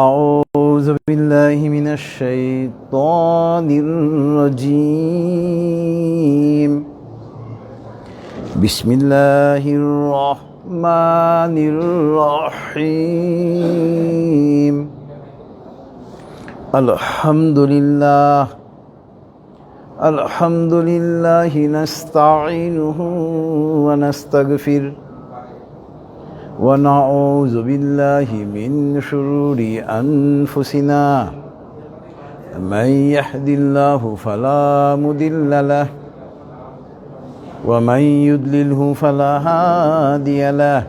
أعوذ بالله من الشيطان الرجيم بسم الله الرحمن الرحيم الحمد لله نستعينه ونستغفره ونعوذ بالله من شرور أنفسنا من يهد الله فلا مضل له ومن يضلله فلا هادي له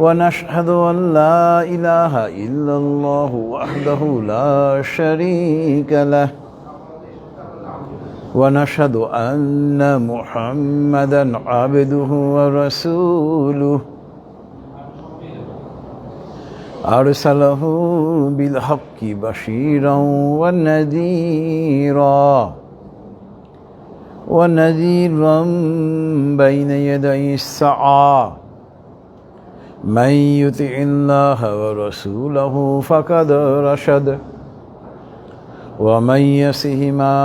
ونشهد أن لا إله إلا الله وحده لا شريك له ونشهد أن محمدا عبده ورسوله أرسله بالحق بشيرا ونذيرا بين يدي الساعة من يطع الله ورسوله فقد رشد ومن يعصهما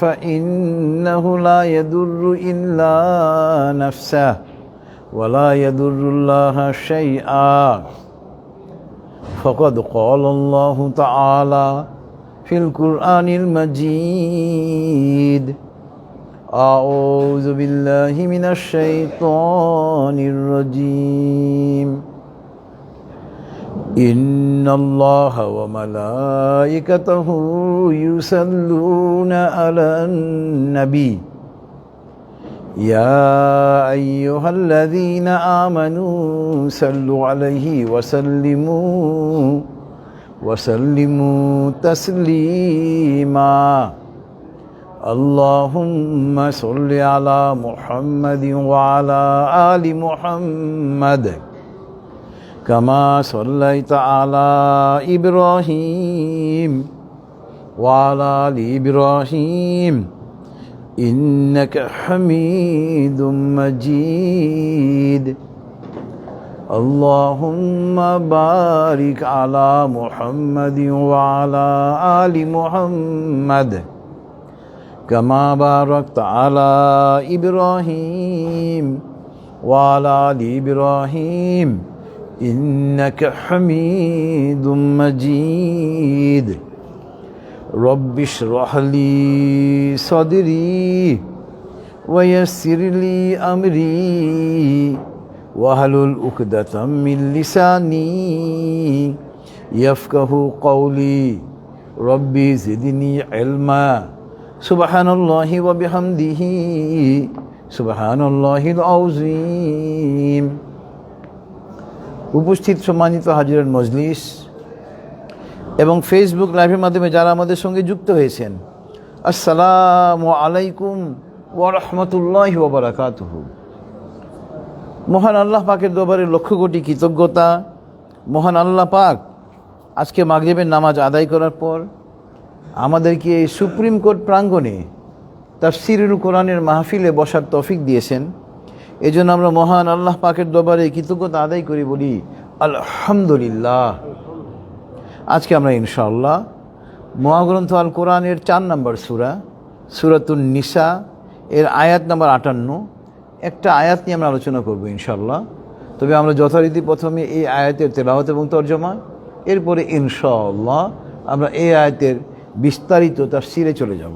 فإنه لا يضر إلا نفسه ولا يضر الله شيئا فقد قال الله تعالى في القرآن المجيد أعوذ بالله من الشيطان الرجيم إن الله وملائكته يصلون على النبي يا أيها الذين آمنوا صلوا عليه وسلموا تسليما اللهم صل على محمد وعلى آل محمد كما صليت على إبراهيم وعلى آل إبراهيم إنك حميد مجيد اللهم بارك على محمد وعلى آل محمد كما باركت على إبراهيم وعلى آل إبراهيم إنك حميد مجيد رب اشرح لي صدري ويسر لي أمري واحلل عقدة من لساني يفقه قولي ربي زدني علما سبحان الله وبحمده سبحان الله العظيم উপস্থিত সম্মানিত হাজিরান মজলিস এবং ফেসবুক লাইভের মাধ্যমে যারা আমাদের সঙ্গে যুক্ত হয়েছেন, আসসালামু আলাইকুম ওয়া রাহমাতুল্লাহি ওয়া বারাকাতুহু। মহান আল্লাহ পাকের দরবারে লক্ষ কোটি কৃতজ্ঞতা। মহান আল্লাহ পাক আজকে মাগরিবের নামাজ আদায় করার পর আমাদেরকে এই সুপ্রিম কোর্ট প্রাঙ্গণে তাফসীরুল কোরআনের মাহফিলে বসার তৌফিক দিয়েছেন। এজন্য আমরা মহান আল্লাহ পাকের দরবারে কৃতজ্ঞতা আদায় করি, বলি আলহামদুলিল্লাহ। আজকে আমরা ইনশাআল্লাহ মহাগ্রন্থ আল কোরআনের 4 নম্বর সূরাতুন নিসা এর আয়াত নম্বর 58 একটা আয়াত নিয়ে আমরা আলোচনা করব ইনশাআল্লাহ। তবে আমরা যথারীতি প্রথমে এই আয়াতের তেলাওয়াত এবং তরজমা, এরপরে ইনশাআল্লাহ আমরা এই আয়াতের বিস্তারিত তাফসীরে চলে যাব।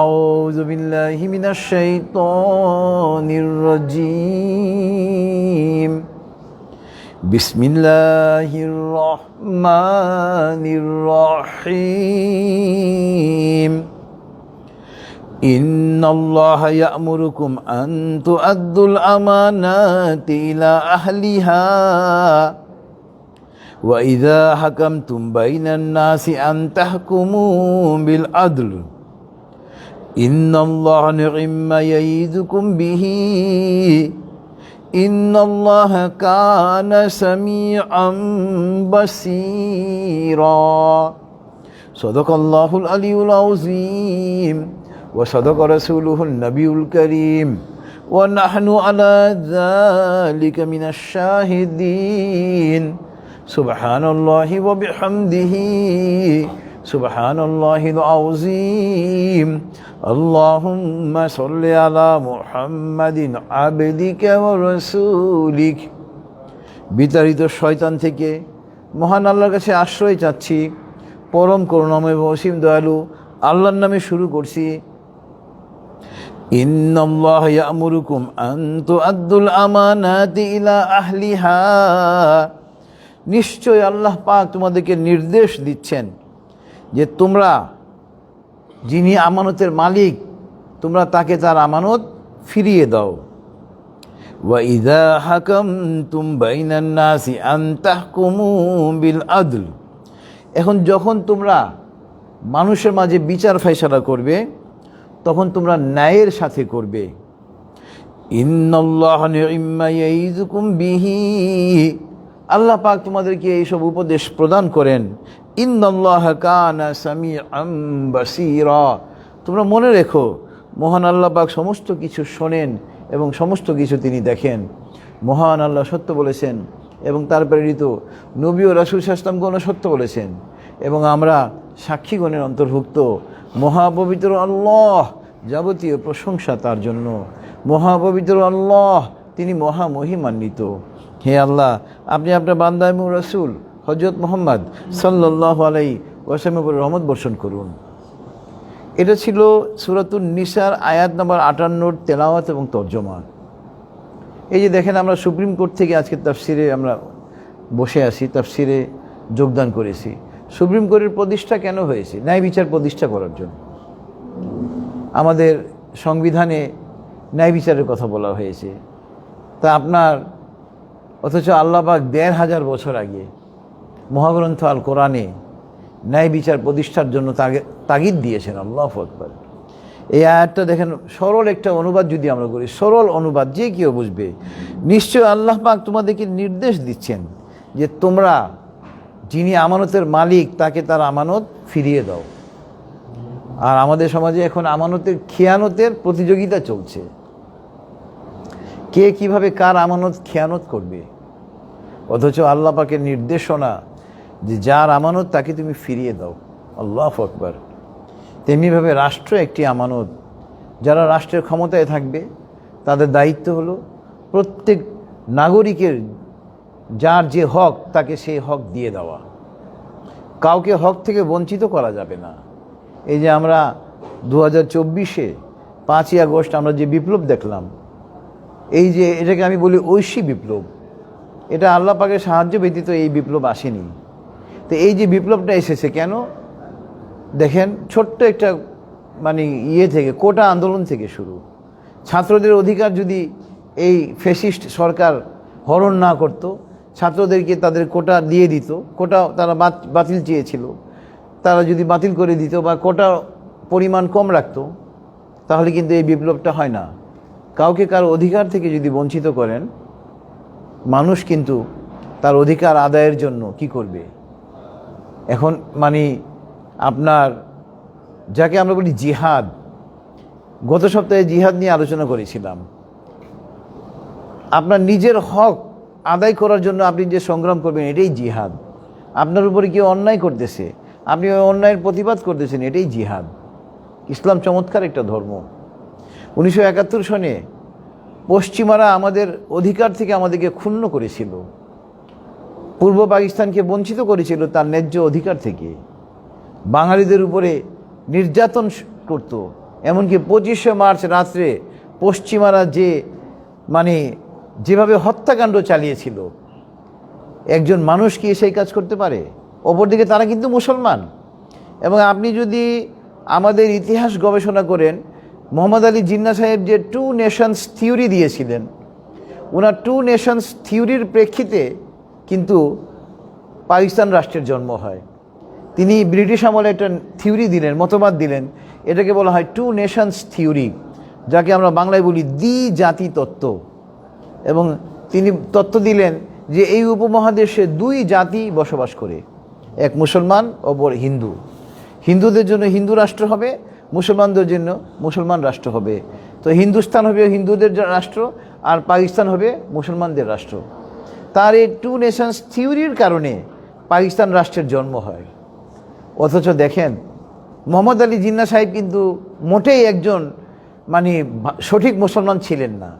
আউযু বিল্লাহি মিনাশ শাইতানির রাজীম বিসমিল্লাহির রহমানির রহিম ইন্নাল্লাহা ইয়া'মুরুকুম আন তু'আদ্দুল আমানাতি ইলা আহলিহা ওয়া ইযা হাকামতুম বাইনান নাসি আন তাহকুমু বিল আদল ইন্নাল্লাহা নি'ম্মা ইয়া'iযুকুম বিহি ইন্নাল্লাহা কানা সামিআন বাসীরা। সাদাকাল্লাহুল আলিয়্যুল আযীম ওয়া সাদাকা রাসূলুহুন নবিয়্যুল কারীম ونحن على ذلك من الشاهدين সুবহানাল্লাহি ওয়া বিহামদিহি সুবহানাল্লাহিল আযীম। আল্লাহুম্মা সাল্লি আলা মুহাম্মাদিন আবদিকা ওয়া রাসূলিক। বিতাড়িত শয়তান থেকে মহান আল্লাহর কাছে আশ্রয় চাচ্ছি। পরম করুণাময় অসীম দয়ালু আল্লাহর নামে শুরু করছি। ইন্নাল্লাহা ইয়া'মুরুকুম আন তু'আদ্দুল আমানাতি ইলা আহলিহা। নিশ্চয় আল্লাহ পাক তোমাদেরকে নির্দেশ দিচ্ছেন যে তোমরা যিনি আমানতের মালিক তোমরা তাকে তার আমানত ফিরিয়ে দাও। ওয়া ইযা হাকামতুম বাইনান নাসি আন তাহকুমু বিল আদল। এখন যখন তোমরা মানুষের মাঝে বিচার ফায়সালা করবে তখন তোমরা ন্যায়ের সাথে করবে। ইন্নাল্লাহা নি'ম্মা ইয়াইযুকুম বিহি। আল্লাহ পাক তোমাদেরকে এইসব উপদেশ প্রদান করেন। ইন্নাল্লাহা কানা সামিআম বাসীরা। তোমরা মনে রেখো মহান আল্লাহ পাক সমস্ত কিছু শোনেন এবং সমস্ত কিছু তিনি দেখেন। মহান আল্লাহ সত্য বলেছেন এবং তার প্রেরিত নবী ও রাসূল সাল্লাল্লাহু আলাইহি ওয়াসাল্লাম সত্য বলেছেন এবং আমরা সাক্ষীগণের অন্তর্ভুক্ত। মহাপবিত্র আল্লাহ, যাবতীয় প্রশংসা তার জন্য। মহাপবিত্র আল্লাহ, তিনি মহামহিমান্বিত। হে আল্লাহ, আপনি আপনার বান্দা এবং রাসূল হযরত মুহাম্মদ সাল্লাল্লাহু আলাইহি ওয়াসাল্লামের উপর রহমত বর্ষণ করুন। এটা ছিল সূরাতুন নিসার আয়াত নম্বর 58 তেলাওয়াত এবং তরজমা। এই যে দেখেন আমরা সুপ্রিম কোর্ট থেকে আজকে তাফসিরে আমরা বসে আছি, তাফসিরে যোগদান করেছি। সুপ্রিম কোর্টের প্রতিষ্ঠা কেন হয়েছে? ন্যায় বিচার প্রতিষ্ঠা করার জন্য। আমাদের সংবিধানে ন্যায় বিচারের কথা বলা হয়েছে। তা আপনার অথচ আল্লাহ পাক ১৫০০ বছর আগে মহাগ্রন্থ আল কোরআনে ন্যায় বিচার প্রতিষ্ঠার জন্য তাগিদ দিয়েছেন। আল্লাহু আকবার। এই আয়াতটা দেখেন, সরল একটা অনুবাদ যদি আমরা করি, সরল অনুবাদ যে কেউ বুঝবে। নিশ্চয় আল্লাহ পাক তোমাদেরকে নির্দেশ দিচ্ছেন যে তোমরা যিনি আমানতের মালিক তাকে তার আমানত ফিরিয়ে দাও। আর আমাদের সমাজে এখন আমানতের খেয়ানতের প্রতিযোগিতা চলছে। কে কিভাবে কার আমানত খেয়ানত করবে, অথচ আল্লাহ পাকের নির্দেশনা যে যার আমানত তাকে তুমি ফিরিয়ে দাও। আল্লাহু আকবার। তেমনিভাবে রাষ্ট্র একটি আমানত। যারা রাষ্ট্রের ক্ষমতায় থাকবে তাদের দায়িত্ব হলো প্রত্যেক নাগরিকের যার যে হক তাকে সেই হক দিয়ে দেওয়া। কাউকে হক থেকে বঞ্চিত করা যাবে না। এই যে আমরা 2024-এ 5ই আগস্ট আমরা যে বিপ্লব দেখলাম, এই যে এটাকে আমি বলি ঐশী বিপ্লব। এটা আল্লাহ পাকের সাহায্য ব্যতীত এই বিপ্লব আসেনি। তো এই যে বিপ্লবটা এসেছে কেন দেখেন, ছোট্ট একটা থেকে কোটা আন্দোলন থেকে শুরু। ছাত্রদের অধিকার যদি এই ফ্যাসিস্ট সরকার হরণ না করত, ছাত্রদেরকে তাদের কোটা দিয়ে দিত, কোটা তারা বাতিল চেয়েছিল, তারা যদি বাতিল করে দিত বা কোটা পরিমাণ কম রাখত, তাহলে কিন্তু এই বিপ্লবটা হয় না। কাউকে কারো অধিকার থেকে যদি বঞ্চিত করেন, মানুষ কিন্তু তার অধিকার আদায়ের জন্য কি করবে? এখন আপনার যাকে আমরা বলি জিহাদ, গত সপ্তাহে জিহাদ নিয়ে আলোচনা করেছিলাম। আপনার নিজের হক আদায় করার জন্য আপনি যে সংগ্রাম করবেন এটাই জিহাদ। আপনার উপরে কেউ অন্যায় করতেছে, আপনি ওই অন্যায়ের প্রতিবাদ করতেছেন, এটাই জিহাদ। ইসলাম চমৎকার একটা ধর্ম। 1971 সনে পশ্চিমারা আমাদের অধিকার থেকে আমাদেরকে ক্ষুণ্ণ করেছিল, পূর্ব পাকিস্তানকে বঞ্চিত করেছিল তার ন্যায্য অধিকার থেকে। বাঙালিদের উপরে নির্যাতন করত। এমনকি 25শে মার্চ রাত্রে পশ্চিমারা যেভাবে হত্যাকাণ্ড চালিয়েছিল, একজন মানুষ কি সেই কাজ করতে পারে? অপরদিকে তারা কিন্তু মুসলমান। এবং আপনি যদি আমাদের ইতিহাস গবেষণা করেন, মোহাম্মদ আলী জিন্নাহ সাহেব যে 2 নেশনস থিওরি দিয়েছিলেন, ওনার 2 নেশনস থিওরির প্রেক্ষিতে কিন্তু পাকিস্তান রাষ্ট্রের জন্ম হয়। তিনি ব্রিটিশ আমলে একটা থিওরি দিলেন, মতবাদ দিলেন, এটাকে বলা হয় 2 নেশনস থিওরি, যাকে আমরা বাংলায় বলি দ্বিজাতি তত্ত্ব। এবং তিনি তত্ত্ব দিলেন যে এই উপমহাদেশে 2 জাতি বসবাস করে, এক মুসলমান, অপর হিন্দু। হিন্দুদের জন্য হিন্দু রাষ্ট্র হবে, মুসলমানদের জন্য মুসলমান রাষ্ট্র হবে। তো হিন্দুস্তান হবে হিন্দুদের রাষ্ট্র, আর পাকিস্তান হবে মুসলমানদের রাষ্ট্র। তার এই টু নেশনস থিওরির কারণে পাকিস্তান রাষ্ট্রের জন্ম হয়। অথচ দেখেন মোহাম্মদ আলী জিন্নাহ সাহেব কিন্তু মোটেই একজন মানে সঠিক মুসলমান ছিলেন না।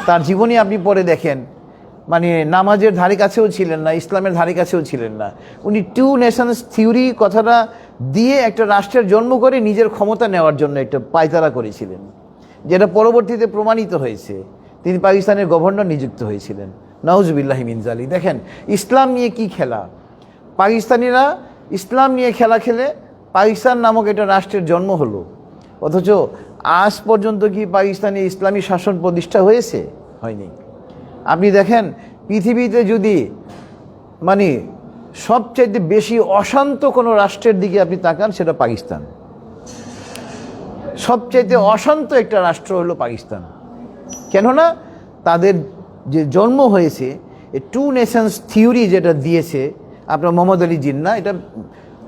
তার জীবনী আপনি পড়ে দেখেন, মানে নামাজের ধারে কাছেও ছিলেন না, ইসলামের ধারে কাছেও ছিলেন না। উনি টু নেশনস থিওরি কথাটা দিয়ে একটা রাষ্ট্রের জন্ম করে নিজের ক্ষমতা নেওয়ার জন্য একটা পায়তারা করেছিলেন, যেটা পরবর্তীতে প্রমাণিত হয়েছে। তিনি পাকিস্তানের গভর্নর নিযুক্ত হয়েছিলেন। নাউজুবিল্লাহি মিন যালিক। দেখেন ইসলাম নিয়ে কি খেলা, পাকিস্তানিরা ইসলাম নিয়ে খেলা খেলে পাকিস্তান নামক একটা রাষ্ট্রের জন্ম হলো। অথচ আজ পর্যন্ত কি পাকিস্তানে ইসলামী শাসন প্রতিষ্ঠা হয়েছে? হয়নি। আপনি দেখেন পৃথিবীতে যদি মানে সবচাইতে বেশি অশান্ত কোনো রাষ্ট্রের দিকে আপনি তাকান, সেটা পাকিস্তান। সবচাইতে অশান্ত একটা রাষ্ট্র হলো পাকিস্তান। কেননা তাদের যে জন্ম হয়েছে এই টু নেশনস থিওরি যেটা দিয়েছে আপনার মোহাম্মদ আলী জিন্নাহ, এটা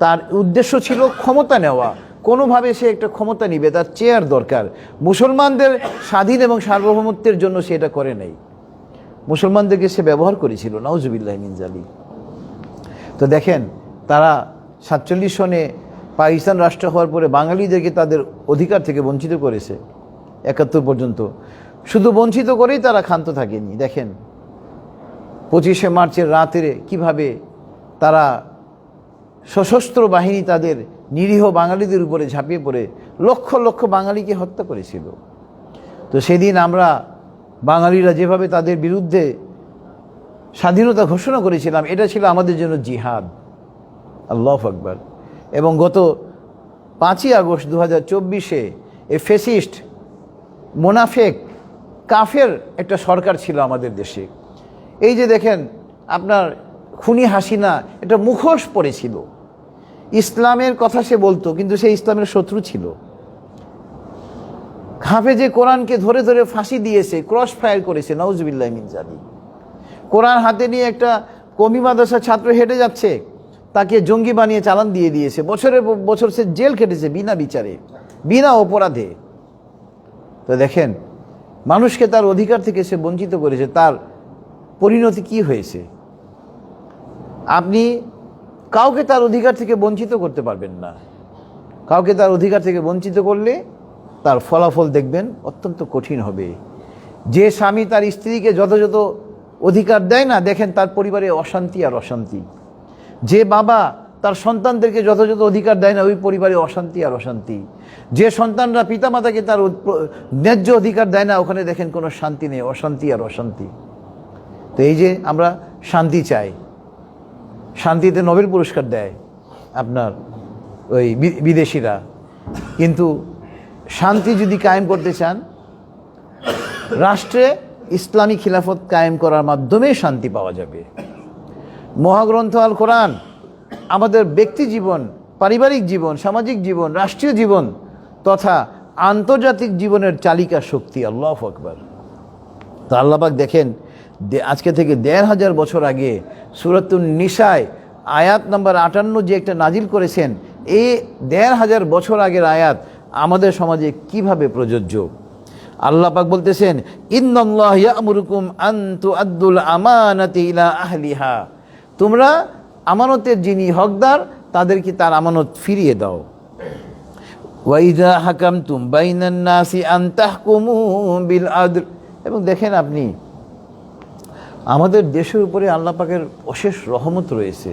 তার উদ্দেশ্য ছিল ক্ষমতা নেওয়া। কোনোভাবে সে একটা ক্ষমতা নিবে, তার চেয়ার দরকার। মুসলমানদের স্বাধীন এবং সার্বভৌমত্বের জন্য সে এটা করে নাই, মুসলমানদেরকে সে ব্যবহার করেছিল। নাউজুবিল্লাহি মিন যালিক। তো দেখেন তারা 47 সনে পাকিস্তান রাষ্ট্র হওয়ার পরে বাঙালিদেরকে তাদের অধিকার থেকে বঞ্চিত করেছে 71 পর্যন্ত। শুধু বঞ্চিত করেই তারা ক্ষান্ত থাকেনি। দেখেন 25শে মার্চের রাতে কিভাবে তারা সশস্ত্র বাহিনী তাদের নিরীহ বাঙালিদের উপরে ঝাঁপিয়ে পড়ে লক্ষ লক্ষ বাঙালিকে হত্যা করেছিল। তো সেদিন আমরা বাঙালিরা যেভাবে তাদের বিরুদ্ধে স্বাধীনতা ঘোষণা করেছিলাম, এটা ছিল আমাদের জন্য জিহাদ। আল্লাহু আকবার। এবং গত 5ই আগস্ট 2024-এ এই ফেসিস্ট মোনাফেক কাফের একটা সরকার ছিল আমাদের দেশে। এই যে দেখেন আপনার খুনি হাসিনা এটা মুখোশ পড়েছিল, ইসলামের কথা সে বলতো, কিন্তু সে ইসলামের শত্রু ছিল। হাফেজে কোরআনকে ধরে ধরে ফাঁসি দিয়েছে, ক্রস ফায়ার করেছে। নাউজুবিল্লাহি মিন যালিক। কোরআন হাতে নিয়ে একটা কওমি মাদ্রাসার ছাত্র হেঁটে যাচ্ছে, তাকে জঙ্গি বানিয়ে চালান দিয়ে দিয়েছে। বছরের বছর সে জেল কেটেছে বিনা বিচারে, বিনা অপরাধে। তো দেখেন মানুষকে তার অধিকার থেকে সে বঞ্চিত করেছে। তার পরিণতি কি হয়েছে? আপনি কাউকে তার অধিকার থেকে বঞ্চিত করতে পারবেন না। কাউকে তার অধিকার থেকে বঞ্চিত করলে তার ফলাফল দেখবেন অত্যন্ত কঠিন হবে। যে স্বামী তার স্ত্রীকে যথাযথ অধিকার দেয় না, দেখেন তার পরিবারে অশান্তি আর অশান্তি। যে বাবা তার সন্তানদেরকে যথাযথ অধিকার দেয় না, ওই পরিবারে অশান্তি আর অশান্তি। যে সন্তানরা পিতামাতাকে তার ন্যায্য অধিকার দেয় না, ওখানে দেখেন কোনো শান্তি নেই, অশান্তি আর অশান্তি। তো এই যে আমরা শান্তি চাই, শান্তিতে নোবেল পুরস্কার দেয় আপনার ওই বিদেশিরা, কিন্তু শান্তি যদি কায়েম করতে চান, রাষ্ট্রে ইসলামী খিলাফত কায়েম করার মাধ্যমে শান্তি পাওয়া যাবে। মহাগ্রন্থ আল কোরআন আমাদের ব্যক্তি জীবন, পারিবারিক জীবন, সামাজিক জীবন, রাষ্ট্রীয় জীবন তথা আন্তর্জাতিক জীবনের চালিকা শক্তি। আল্লাহু আকবার। তো আল্লাহ পাক দেখেন আজকে থেকে 1500 বছর আগে সূরাতুন নিসায় আয়াত নম্বর 58 যে একটা নাজিল করেছেন, এই 1500 বছর আগের আয়াত আমাদের সমাজে কিভাবে প্রযোজ্য। আল্লাহ পাক বলতেছেন, ইন্নাল্লাহ ইয়া'মুরুকুম আন তু'আদ্দুল আমানাতি ইলা আহলিহা, তোমরা আমানতের যিনি হকদার তাদেরকে তার আমানত ফিরিয়ে দাও। ওয়া ইযা হাকামতুম বাইনান নাসি আন তাহকুমু বিল আদল। এবং দেখেন আপনি আমাদের দেশের উপরে আল্লাহ পাকের অশেষ রহমত রয়েছে।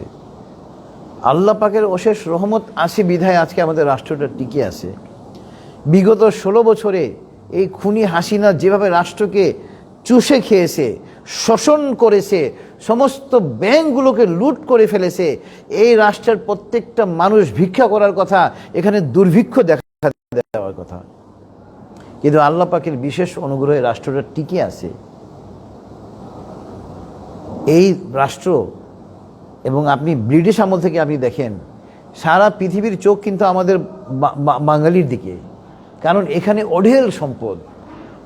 আল্লাহ পাকের অশেষ রহমত আছে বিধায় আজকে আমাদের রাষ্ট্রটা টিকে আছে। বিগত 16 বছরে এই খুনি হাসিনা যেভাবে রাষ্ট্রকে চুষে খেয়েছে, শোষণ করেছে, সমস্ত ব্যাংকগুলোকে লুট করে ফেলেছে, এই রাষ্ট্রের প্রত্যেকটা মানুষ ভিক্ষা করার কথা, এখানে দুর্ভিক্ষ দেখা দেওয়ার কথা। কিন্তু আল্লাহ পাকের বিশেষ অনুগ্রহে রাষ্ট্রটা টিকে আছে। এই রাষ্ট্র এবং আপনি ব্রিটিশ আমল থেকে আপনি দেখেন সারা পৃথিবীর চোখ কিন্তু আমাদের বাঙালির দিকে, কারণ এখানে অঢেল সম্পদ,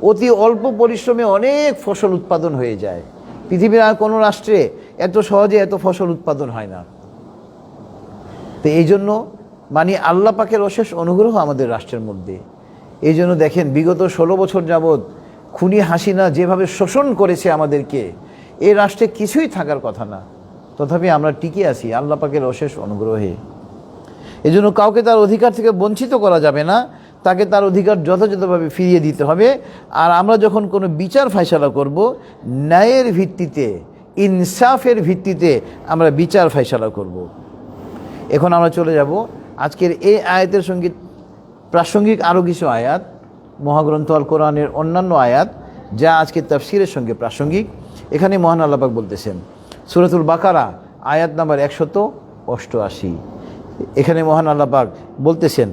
অতি অল্প পরিশ্রমে অনেক ফসল উৎপাদন হয়ে যায়। পৃথিবীর আর কোনো রাষ্ট্রে এত সহজে এত ফসল উৎপাদন হয় না। তো এই জন্য মানে আল্লাহ পাকের অশেষ অনুগ্রহ আমাদের রাষ্ট্রের মধ্যে। এই জন্য দেখেন বিগত 16 বছর যাবৎ খুনি হাসিনা যেভাবে শোষণ করেছে আমাদেরকে, এই রাষ্ট্রে কিছুই থাকার কথা না, তথাপি আমরা টিকে আছি আল্লাহ পাকের অশেষ অনুগ্রহে। এই জন্য কাউকে তার অধিকার থেকে বঞ্চিত করা যাবে না, তাকে তার অধিকার যথাযথভাবে ফিরিয়ে দিতে হবে। আর আমরা যখন কোনো বিচার ফায়সালা করব, ন্যায়ের ভিত্তিতে, ইনসাফের ভিত্তিতে আমরা বিচার ফায়সালা করব। এখন আমরা চলে যাব আজকের এই আয়াতের সঙ্গে প্রাসঙ্গিক আরও কিছু আয়াত, মহাগ্রন্থ আল কোরআনের অন্যান্য আয়াত যা আজকের তাফসিরের সঙ্গে প্রাসঙ্গিক। এখানে মহান আল্লাহ পাক বলতেছেন সূরাতুল বাকারা আয়াত নাম্বার 188। এখানে মহান আল্লাহ পাক বলতেছেন,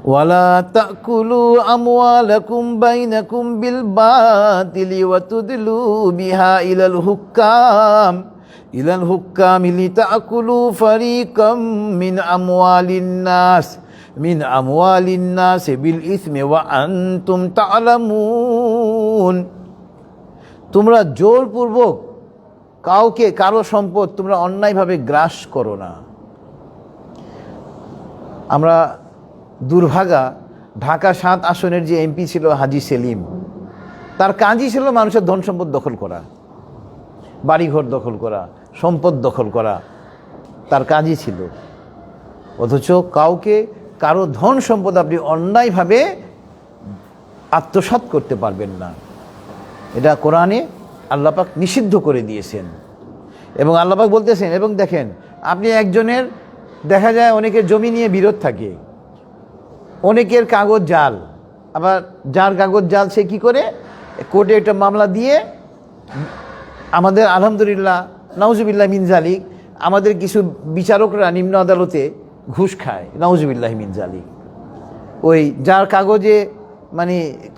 ওয়ালা তাকুলু আমওয়ালাকুম বাইনাকুম বিল বাতিলি ওয়া তুদলু বিহা ইলাল হুক্কাম লিতাকুলু ফারিকাম মিন আমওয়ালিন নাস বিল ইসমি ওয়া আনতুম তা'লামুন। তোমরা জোরপূর্বক কারো সম্পদ তোমরা অন্যায়ভাবে গ্রাস করো না। আমরা দুর্ভাগা ঢাকা 7 আসনের যে এমপি ছিল হাজী সেলিম, তার কাজই ছিল মানুষের ধন সম্পদ দখল করা, বাড়িঘর দখল করা, সম্পদ দখল করা, তার কাজই ছিল। অথচ কারো ধন সম্পদ আপনি অন্যায়ভাবে আত্মসাৎ করতে পারবেন না, এটা কোরআনে আল্লাহ পাক নিষিদ্ধ করে দিয়েছেন। এবং আল্লাহ পাক বলতেছেন, এবং দেখেন আপনি একজনের দেখা যায় অনেকের জমি নিয়ে বিরোধ থাকে, অনেকের কাগজ জাল, আবার যার কাগজ জাল সে কি করে কোর্টে একটা মামলা দিয়ে, আমাদের আলহামদুলিল্লাহ নাউজুবিল্লাহ মিন জালিক, আমাদের কিছু বিচারকরা নিম্ন আদালতে ঘুষ খায়, নাউজুবিল্লাহ মিন জালিক। ওই যার কাগজে মানে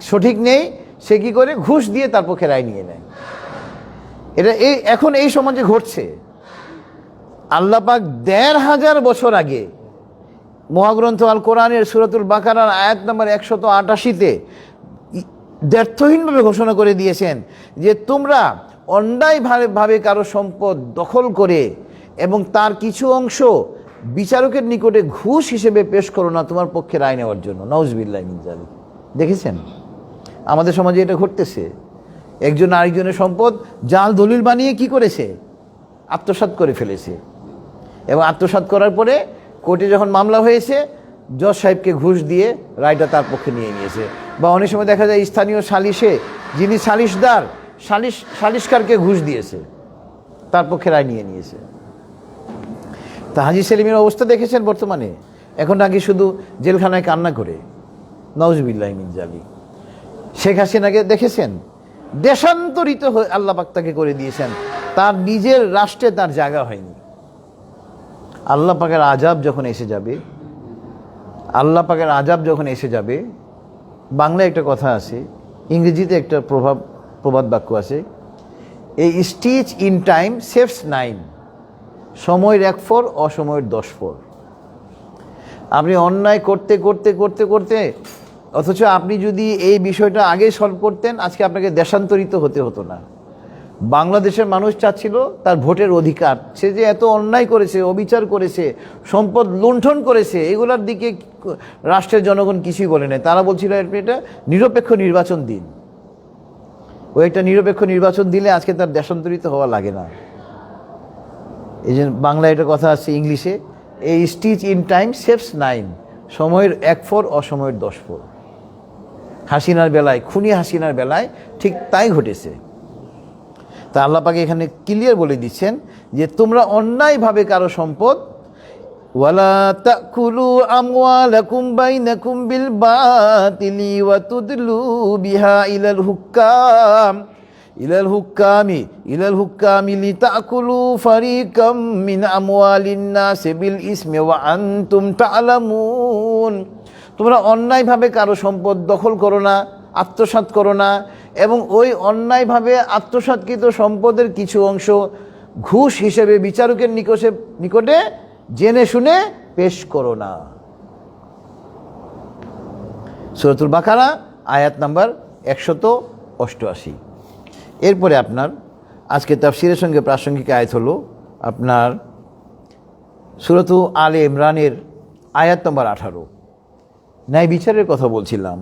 সঠিক নেই সে কি করে ঘুষ দিয়ে তার পক্ষে রায় নিয়ে নেয়। এটা এখন এই সমাজে ঘটছে। আল্লাহ পাক ১৫০০ বছর আগে মহাগ্রন্থ আল কোরআনের সূরাতুল বাকারার আয়াত নম্বর 188-তে দ্ব্যর্থহীনভাবে ঘোষণা করে দিয়েছেন যে তোমরা অন্যায়ভাবে কারো সম্পদ দখল করে এবং তার কিছু অংশ বিচারকের নিকটে ঘুষ হিসেবে পেশ করো না তোমার পক্ষে রায় নেওয়ার জন্য। নাউজুবিল্লাহ মিন জালিক। দেখেছেন আমাদের সমাজে এটা ঘটতেছে। একজন আরেকজনের সম্পদ জাল দলিল বানিয়ে কি করেছে, আত্মসাৎ করে ফেলেছে। এবং আত্মসাৎ করার পরে কোর্টে যখন মামলা হয়েছে, জজ সাহেবকে ঘুষ দিয়ে রায়টা তার পক্ষে নিয়ে নিয়েছে। বা অনেক সময় দেখা যায় স্থানীয় সালিশে যিনি সালিশদার, সালিশকারকে ঘুষ দিয়েছে, তার পক্ষে রায় নিয়ে নিয়েছে। তা হাজী সেলিমের অবস্থা দেখেছেন বর্তমানে, এখন নাকি শুধু জেলখানায় কান্না করে, নাউজুবিল্লাহ মিন জালিক। শেখ হাসিনাকে দেখেছেন, দেশান্তরিত হয়ে আল্লাহ পাক তাকে করে দিয়েছেন, তার নিজের রাষ্ট্রে তার জায়গা হয়নি। আল্লাহ পাকের আযাব যখন এসে যাবে, বাংলায় একটা কথা আছে, ইংরেজিতে একটা প্রবাদ বাক্য আছে, এই স্টিচ ইন টাইম সেভস 9, সময়ের 1 ফোর অসময়ের 10 ফোর। আপনি অন্যায় করতে করতে করতে করতে, অথচ আপনি যদি এই বিষয়টা আগে সলভ করতেন, আজকে আপনাকে দেশান্তরিত হতে হতো না। বাংলাদেশের মানুষ চাচ্ছিল তার ভোটের অধিকার। সে যে এত অন্যায় করেছে, অবিচার করেছে, সম্পদ লুণ্ঠন করেছে, এগুলোর দিকে রাষ্ট্রের জনগণ কিছুই বলে নাই। তারা বলছিল এটা নিরপেক্ষ নির্বাচন দিন। ওই একটা নিরপেক্ষ নির্বাচন দিলে আজকে তার দেশান্তরিত হওয়া লাগে না। এই যে বাংলায় একটা কথা আছে ইংলিশে, এই স্টিচ ইন টাইম সেভস 9, সময়ের 1 ফোর অসময়ের 10 ফোর। হাসিনার বেলায়, খুনি হাসিনার বেলায় ঠিক তাই ঘটেছে। তা আল্লাহ পাক এখানে ক্লিয়ার বলে দিচ্ছেন যে তোমরা অন্যায়ভাবে কারো সম্পদ, ওয়ালা তাকুলু আমওয়ালাকুম বাইনাকুম বিল বাতিলি ওয়া তুদলু বিহা ইলাল হুক্কামি লিতাকুলু ফারিকাম মিন আমওয়ালিন নাস বিল ইসমি ওয়া আনতুম তা'লামুন। তোমরা অন্যায়ভাবে কারো সম্পদ দখল করো না, আত্মসাৎ করো না, এবং ওই অন্যায়ভাবে আত্মসাৎকৃত সম্পদের কিছু অংশ ঘুষ হিসেবে বিচারকের নিকটে জেনে শুনে পেশ করো না। সূরাতুল বাকারা আয়াত নাম্বার 188। এরপরে আপনার আজকে তাফসিরের সঙ্গে প্রাসঙ্গিক আয়াত হলো আপনার সূরাতু আলে ইমরানের আয়াত নাম্বার 18। ন্যায় বিচারের কথা বলছিলাম।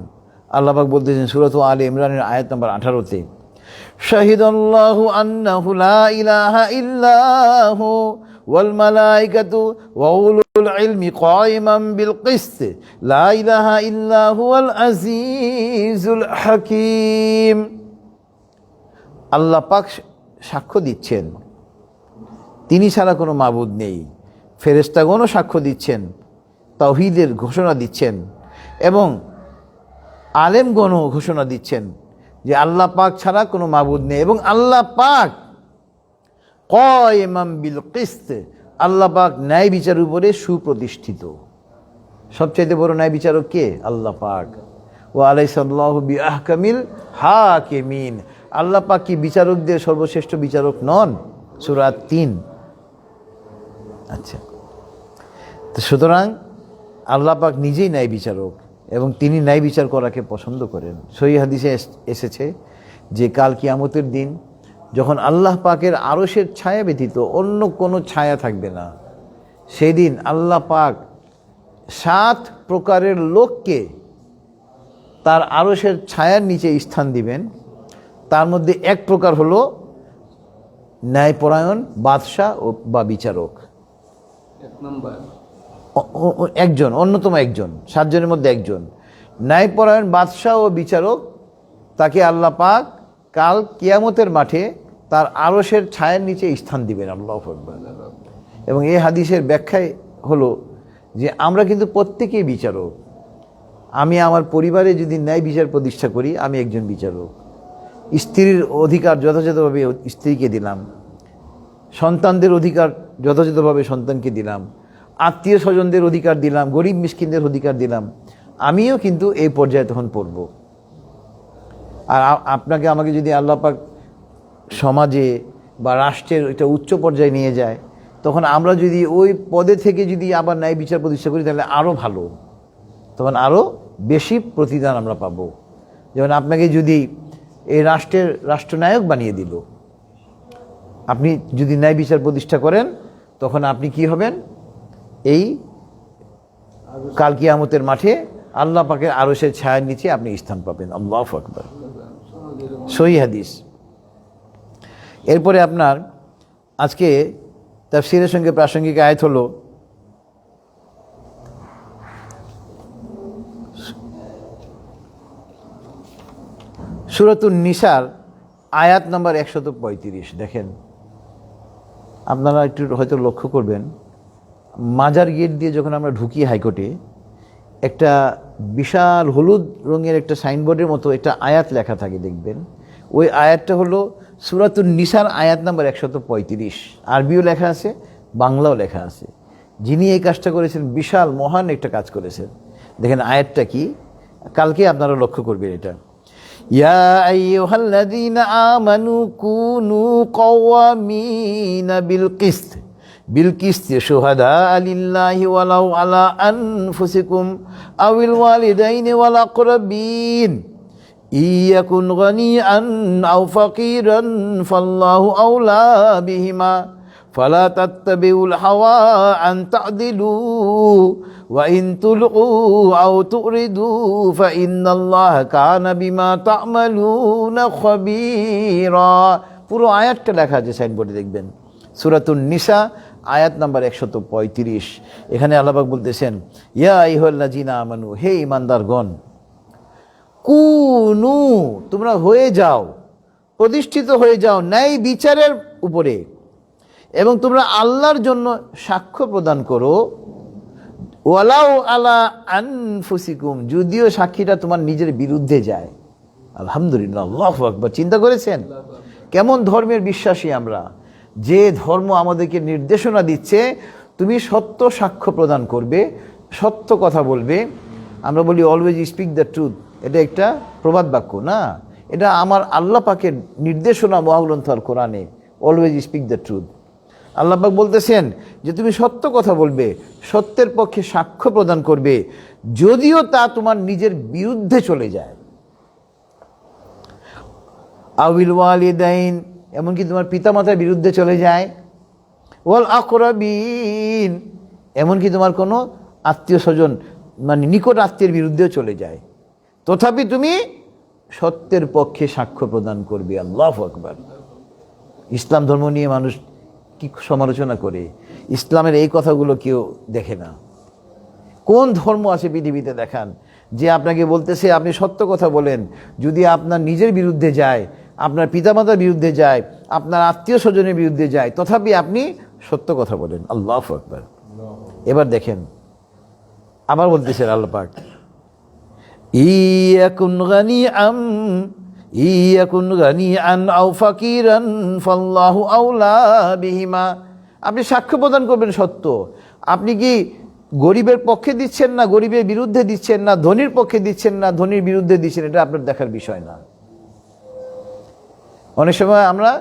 আল্লাহ পাক বলতেছেন সূরাতু আলে ইমরানের আয়াত নাম্বার 18-তে, শাহিদাল্লাহু আন্নাহু লা ইলাহা ইল্লাহু ওয়াল মালাইকাতু ওয়া উলুল ইলমি কায়িমান বিল কিসত লা ইলাহা ইল্লা হুয়াল আজিজুল হাকীম। আল্লাহ পাক সাক্ষ্য দিচ্ছেন তিনি ছাড়া কোনো মাবুদ নেই। ফেরেশতাগণও সাক্ষ্য দিচ্ছেন, তাওহীদের ঘোষণা দিচ্ছেন, এবং আলেমগণও ঘোষণা দিচ্ছেন যে আল্লাহ পাক ছাড়া কোনো মাবুদ নেই। এবং আল্লাহ পাক কায়িমান বিল কিসত, আল্লাহ পাক ন্যায় বিচারের উপরে সুপ্রতিষ্ঠিত। সবচাইতে বড় ন্যায় বিচারক কে? আল্লাহ পাক। ওয়া আলাইসাল্লাহু বিআহকামিল হাকিমিন, আল্লাহ পাক কি বিচারকদের সর্বশ্রেষ্ঠ বিচারক নন? সূরা ৩। আচ্ছা, তো সুতরাং আল্লাহ পাক নিজেই ন্যায় বিচারক এবং তিনি ন্যায় বিচার করাকে পছন্দ করেন। সহিহ হাদিসে এসেছে যে কাল কিয়ামতের দিন যখন আল্লাহ পাকের আরশের ছায়া ব্যতীত অন্য কোনো ছায়া থাকবে না, সেই দিন আল্লাহ পাক ৭ প্রকারের লোককে তার আরশের ছায়ার নিচে স্থান দিবেন। তার মধ্যে এক প্রকার হলো ন্যায়পরায়ণ বাদশাহ বা বিচারক। একজন, অন্যতম একজন, ৭ জনের মধ্যে একজন ন্যায়পরায়ণ বাদশাহ ও বিচারক, তাকে আল্লাহ পাক কাল কিয়ামতের মাঠে তার আরশের ছায়ার নিচে স্থান দিবেন। আল্লাহু আকবার। এবং এই হাদিসের ব্যাখ্যায় হলো যে আমরা কিন্তু প্রত্যেকেই বিচারক। আমি আমার পরিবারে যদি ন্যায় বিচার প্রতিষ্ঠা করি, আমি একজন বিচারক। স্ত্রীর অধিকার যথাযথভাবে স্ত্রীকে দিলাম, সন্তানদের অধিকার যথাযথভাবে সন্তানকে দিলাম, আত্মীয় স্বজনদের অধিকার দিলাম, গরিব মিসকিনদের অধিকার দিলাম, আমিও কিন্তু এই পর্যায়ে তখন পড়ব। আর আপনাকে আমাকে যদি আল্লাহ পাক সমাজে বা রাষ্ট্রের একটা উচ্চ পর্যায়ে নিয়ে যায়, তখন আমরা যদি ওই পদে থেকে যদি আবার ন্যায় বিচার প্রতিষ্ঠা করি তাহলে আরও ভালো, তখন আরও বেশি প্রতিদান আমরা পাবো। যেমন আপনাকে যদি এই রাষ্ট্রের রাষ্ট্রনায়ক বানিয়ে দিল, আপনি যদি ন্যায় বিচার প্রতিষ্ঠা করেন, তখন আপনি কি হবেন? এই কাল কিয়ামতের মাঠে আল্লাহ পাকের আরশের ছায়ার নিচে আপনি স্থান পাবেন। আল্লাহু আকবার। সহিহ হাদিস। এরপরে আপনার আজকে তাফসীরের সঙ্গে প্রাসঙ্গিক আয়াত হলো সূরাতুন নিসার আয়াত নম্বর ১৩৫। দেখেন, আপনারা একটু হয়তো লক্ষ্য করবেন, মাজার গেট দিয়ে যখন আমরা ঢুকি হাইকোর্টে, একটা বিশাল হলুদ রঙের একটা সাইনবোর্ডের মতো একটা আয়াত লেখা থাকে, দেখবেন। ওই আয়াতটা হলো সূরাতুন নিসার আয়াত নম্বর ১৩৫। আরবিও লেখা আছে, বাংলাও লেখা আছে। যিনি এই কাজটা করেছেন বিশাল মহান একটা কাজ করেছেন। দেখেন আয়াতটা কি, কালকে আপনারা লক্ষ্য করবেন এটা। ইয়া আইয়ুহাল্লাযীনা আমানু কুনু কাওয়ামিনা বিল কিসতি শুহাদা লিল্লাহি ওয়ালাউ আলা আনফুসিকুম আওয়াল ওয়ালিদাইনি ওয়াল আকরাবিন ইয়াকুন গানিয়ান আও ফাকিরান ফাল্লাহু আওলা বিহিমা ফালা তাত্তাবিউল হাওয়া আন তা'দিলু ওয়া ইন তুলউ আও তুরিদু ফাইন্নাল্লাহা কানা বিমা তা'মালুনা খাবীরা। পুরো আয়াতটা লেখা আছে সাইনবোর্ডে, দেখবেন। সূরাতুন নিসা আয়াত নাম্বার ১৩৫। এখানে আল্লাহ পাক বলতেছেন, ইয়া আইয়ুহাল্লাযীনা আমানু, হে ঈমানদারগণ, কুনু, তোমরা হয়ে যাও, প্রতিষ্ঠিত হয়ে যাও ন্যায় বিচারের উপরে, এবং তোমরা আল্লাহর জন্য সাক্ষ্য প্রদান করো। ওয়ালাউ আলা আনফুসিকুম, যদিও সাক্ষীটা তোমার নিজের বিরুদ্ধে যায়। আলহামদুলিল্লাহ, আল্লাহু আকবার। চিন্তা করেছেন কেমন ধর্মের বিশ্বাসী আমরা, যে ধর্ম আমাদেরকে নির্দেশনা দিচ্ছে তুমি সত্য সাক্ষ্য প্রদান করবে, সত্য কথা বলবে। আমরা বলি অলওয়েজ স্পিক দ্য ট্রুথ, এটা একটা প্রবাদ বাক্য না, এটা আমার আল্লাহ পাকের নির্দেশনা মহাগ্রন্থ আল কোরআনে, অলওয়েজ স্পিক দ্য ট্রুথ। আল্লাহ পাক বলতেছেন যে তুমি সত্য কথা বলবে, সত্যের পক্ষে সাক্ষ্য প্রদান করবে, যদিও তা তোমার নিজের বিরুদ্ধে চলে যায়। আউল ওয়ালিদাইন, এমনকি তোমার পিতামাতার বিরুদ্ধে চলে যায়। ওয়াল আকরাবিন, এমনকি তোমার কোনো আত্মীয় স্বজন মানে নিকট আত্মীয়ের বিরুদ্ধেও চলে যায়। তথাপি তুমি সত্যের পক্ষে সাক্ষ্য প্রদান করবে। আল্লাহু আকবার। ইসলাম ধর্ম নিয়ে মানুষ কি সমালোচনা করে, ইসলামের এই কথাগুলো কেউ দেখে না। কোন ধর্ম আছে পৃথিবীতে দেখান যে আপনাকে বলতেছে আপনি সত্য কথা বলেন, যদি আপনার নিজের বিরুদ্ধে যায়, আপনার পিতামাতার বিরুদ্ধে যায়, আপনার আত্মীয় স্বজনের বিরুদ্ধে যায়, তথাপি আপনি সত্য কথা বলেন। আল্লাহু আকবার। এবার দেখেন আবার বলতেছেন আল্লাহ পাক, ইয়াকুন গানিআন আও ফাকিরান ফাল্লাহু আউলা বিহিমা। আপনি সাক্ষ্য প্রদান করবেন সত্য। আপনি কি গরিবের পক্ষে দিচ্ছেন না গরিবের বিরুদ্ধে দিচ্ছেন, না ধনীর পক্ষে দিচ্ছেন না ধনীর বিরুদ্ধে দিচ্ছেন, এটা আপনার দেখার বিষয় না। অনেক সময় আমরা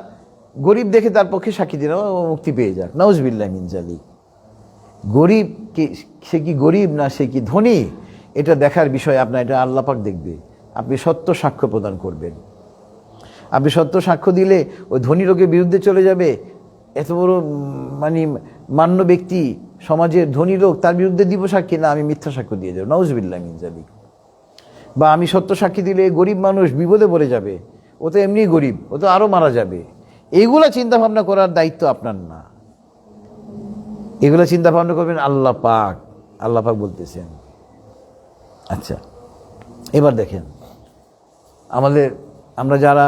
গরিব দেখে তার পক্ষে সাক্ষী দিলাম, মুক্তি পেয়ে যাক, নাউজুবিল্লাহ মিন যালিক। গরিব সে কি গরিব না সে কি ধনী, এটা দেখার বিষয় আপনার, এটা আল্লাহ পাক দেখবে। আপনি সত্য সাক্ষ্য প্রদান করবেন। আপনি সত্য সাক্ষ্য দিলে ওই ধনী লোকের বিরুদ্ধে চলে যাবে, এত বড় মান্য ব্যক্তি সমাজের ধনী লোক, তার বিরুদ্ধে দিব সাক্ষী, না আমি মিথ্যা সাক্ষ্য দিয়ে যাবো, নাউজুবিল্লাহ মিন যালিক। বা আমি সত্য সাক্ষী দিলে গরিব মানুষ বিপদে পড়ে যাবে, ও তো এমনি গরিব, ও তো আরও মারা যাবে। এইগুলা চিন্তা ভাবনা করার দায়িত্ব আপনার না, এগুলো চিন্তা ভাবনা করবেন আল্লাহ পাক। আল্লাহ পাক বলতেছেন। আচ্ছা, এবার দেখেন আমরা যারা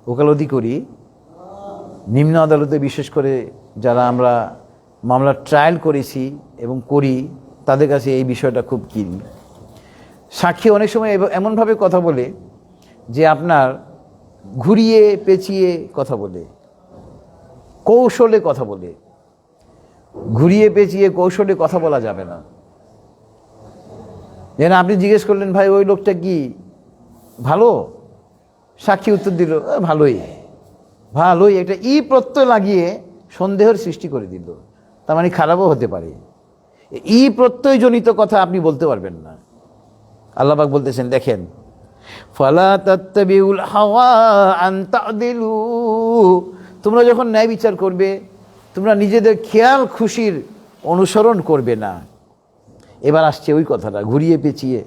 ওকালতি করি নিম্ন আদালতে, বিশেষ করে যারা আমরা মামলার ট্রায়াল করেছি এবং করি, তাদের কাছে এই বিষয়টা খুব কি, সাক্ষী অনেক সময় এমনভাবে কথা বলে যে আপনার ঘুরিয়ে পেঁচিয়ে কথা বলে, কৌশলে কথা বলে। ঘুরিয়ে পেঁচিয়ে কৌশলে কথা বলা যাবে না। যেন আপনি জিজ্ঞেস করলেন, ভাই ওই লোকটা কি ভালো? সাক্ষী উত্তর দিল ভালোই। ভালোই একটা প্রত্যয় লাগিয়ে সন্দেহের সৃষ্টি করে দিল, তার মানে খারাপও হতে পারে। প্রত্যয় জনিত কথা আপনি বলতে পারবেন না। আল্লাহ পাক বলতেছেন, দেখেন, ফালা তাত্তাবিউল হাওয়া আন তা'দিলু। তোমরা যখন ন্যায় বিচার করবে, তোমরা নিজেদের খেয়াল খুশির অনুসরণ করবে না। এবার আসছে ওই কথাটা ঘুরিয়ে পেঁচিয়ে,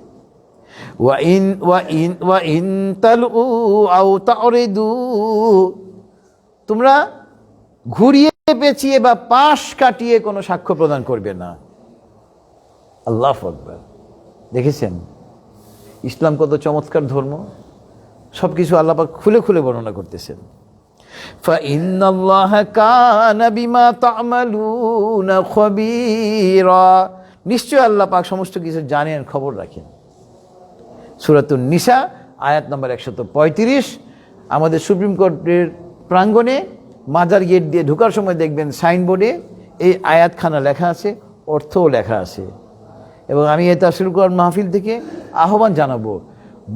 ওয়া ইন তালু আও তা'রিদু। তোমরা ঘুরিয়ে পেঁচিয়ে বা পাশ কাটিয়ে কোনো সাক্ষ্য প্রদান করবে না। আল্লাহু আকবার। দেখেছেন ইসলাম কত চমৎকার ধর্ম, সব কিছু আল্লাহ পাক খুলে খুলে বর্ণনা করতেছেন। ফাইন্নাল্লাহা কানা বিমা তা'মালুনা খাবীরা। নিশ্চয় আল্লাহ পাক সমস্ত কিছু জানেন, খবর রাখেন। সূরাতুন নিসা আয়াত নম্বর 135। আমাদের সুপ্রিম কোর্টের প্রাঙ্গণে মাজার গেট দিয়ে ঢোকার সময় দেখবেন সাইনবোর্ডে এই আয়াতখানা লেখা আছে, অর্থও লেখা আছে। এবং আমি এই তাফসীর কোরআন মাহফিল থেকে আহ্বান জানাবো,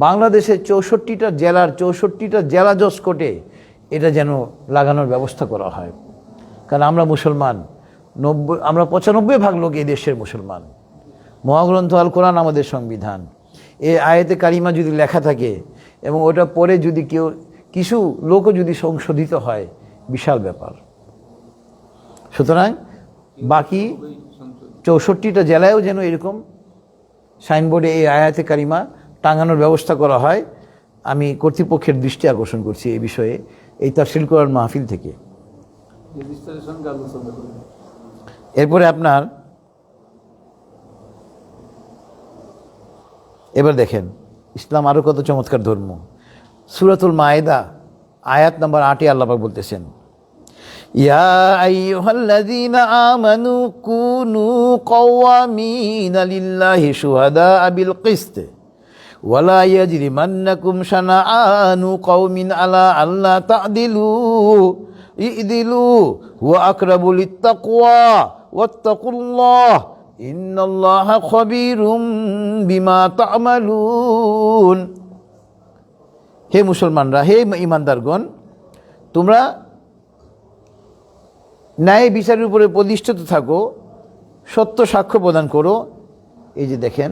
বাংলাদেশের 64টা জেলার 64টা জেলা জজ কোর্টে এটা যেন লাগানোর ব্যবস্থা করা হয়। কারণ আমরা মুসলমান, আমরা 95% লোক এই দেশের মুসলমান। মহাগ্রন্থ আল কোরআন আমাদের সংবিধান। এই আয়াতে কারিমা যদি লেখা থাকে এবং ওটা পরে যদি কিছু লোকও যদি সংশোধিত হয়, বিশাল ব্যাপার। সুতরাং বাকি 64টা জেলায়ও যেন এরকম সাইনবোর্ডে এই আয়াতে কারিমা টাঙানোর ব্যবস্থা করা হয়। আমি কর্তৃপক্ষের দৃষ্টি আকর্ষণ করছি এই বিষয়ে এই তাফসীর কোরআন মাহফিল থেকে। এরপরে আপনার এবার দেখেন ইসলাম আরো কত চমৎকার ধর্ম। সূরাতুল মায়েদা আয়াত নম্বর 8-এ আল্লাহ পাক বলতেছেন, ইয়া আইয়ুহাল্লাযীনা আমানু কুনু কওয়ামিনা লিল্লাহি শুহাদাআ বিল কিসত ওয়া লা ইয়াজরিমান্নাকুম শানাআনু কওমিন আলা আল্লা তা'দিলু ইদিলু হুয়া আকরাবু লিত্তাকওয়া ওয়াত্তাকুল্লাহ ইন্নাল্লাহা খাবীরুম বিমা তা'মালুন। হে মুসলমানরা, হে ঈমানদারগণ, তোমরা ন্যায় বিচারের উপরে প্রতিষ্ঠিত থাকো, সত্য সাক্ষ্য প্রদান করো। এই যে দেখেন,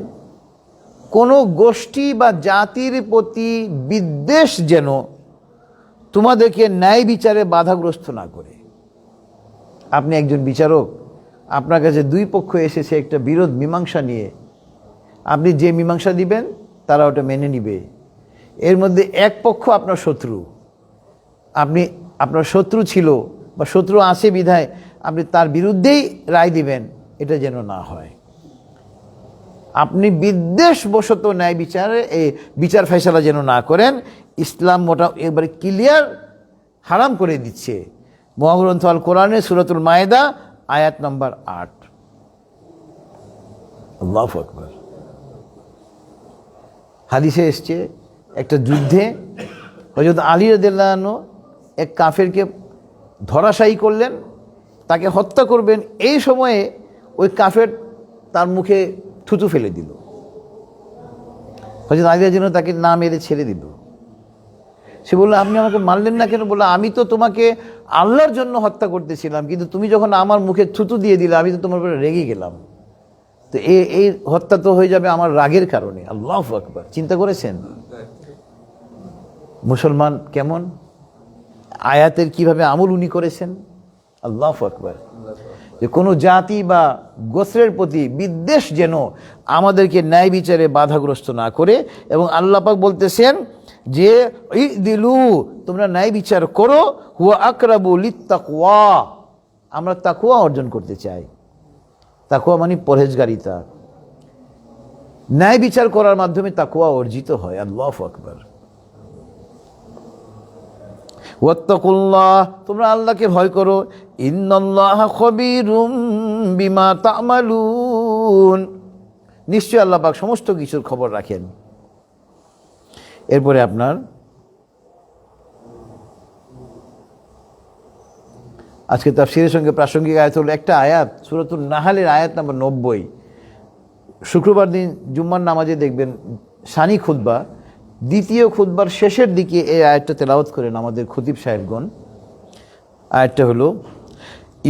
কোনো গোষ্ঠী বা জাতির প্রতি বিদ্বেষ যেন তোমাদেরকে ন্যায় বিচারে বাধাগ্রস্ত না করে। আপনি একজন বিচারক, আপনার কাছে দুই পক্ষ এসেছে একটা বিরোধ মীমাংসা নিয়ে, আপনি যে মীমাংসা দিবেন তারা ওটা মেনে নিবে। এর মধ্যে এক পক্ষ আপনার শত্রু, আপনার শত্রু ছিল বা শত্রু আছে বিধায় আপনি তার বিরুদ্ধেই রায় দিবেন, এটা যেন না হয়। আপনি বিদ্বেষবশত ন্যায় বিচারে এই বিচার ফয়সালা যেন না করেন। ইসলাম মোটা একবারে ক্লিয়ার হারাম করে দিচ্ছে। মহাগ্রন্থ আল কোরআনে সূরাতুল মায়েদা আয়াত নম্বর 8। আল্লাহু আকবার। হাদিসে এসছে একটা যুদ্ধে হযরত আলী রাদিয়াল্লাহু আনহু এক কাফেরকে ধরাশায়ী করলেন, তাকে হত্যা করবেন। এই সময়ে ওই কাফের তার মুখে থুতু ফেলে দিল। হযরত আলী রাদিয়াল্লাহু আনহু তাকে না মেরে ছেড়ে দিল। সে বলল, আপনি আমাকে মারলেন না কেন? বলল, আমি তো তোমাকে আল্লাহর জন্য হত্যা করতেছিলাম, কিন্তু তুমি যখন আমার মুখে থুতু দিয়ে দিলে আমি তো তোমার উপরে রেগে গেলাম। তো এই হত্যা তো হয়ে যাবে আমার রাগের কারণে। আল্লাহু আকবার। চিন্তা করেছেন মুসলমান কেমন, আয়াতের কিভাবে আমল উনি করেছেন? আল্লাহু আকবার। যে কোনো জাতি বা গোত্রের প্রতি বিদ্বেষ যেন আমাদেরকে ন্যায় বিচারে বাধাগ্রস্ত না করে। এবং আল্লাহ পাক বলতেছেন যে ইদিলু, তোমরা ন্যায় বিচার করো, হুয়া আকরাবু লিত্তাকওয়া, আমরা তাকওয়া অর্জন করতে চাই। তাকওয়া মানে পরহেজগারিতা। ন্যায় বিচার করার মাধ্যমে তাকওয়া অর্জিত হয়। আল্লাহু আকবার। ওয়াত্তাকুল্লাহ, তোমরা আল্লাহকে ভয় করো। ইন্নাল্লাহা খবীরুম বিমা তা'মালুন, নিশ্চয় আল্লাহ পাক সমস্ত কিছুর খবর রাখেন। এরপরে আপনার আজকে তাফসীরের সঙ্গে প্রাসঙ্গিক আয়াত হলো একটা আয়াত, সূরাতুন নাহলের আয়াত নম্বর 90। শুক্রবার দিন জুম্মার নামাজে দেখবেন সানি খুতবা, দ্বিতীয় খুতবার শেষের দিকে এই আয়াতটা তেলাওয়াত করেন আমাদের খতিব সাহেবগণ। আয়াতটা হলো,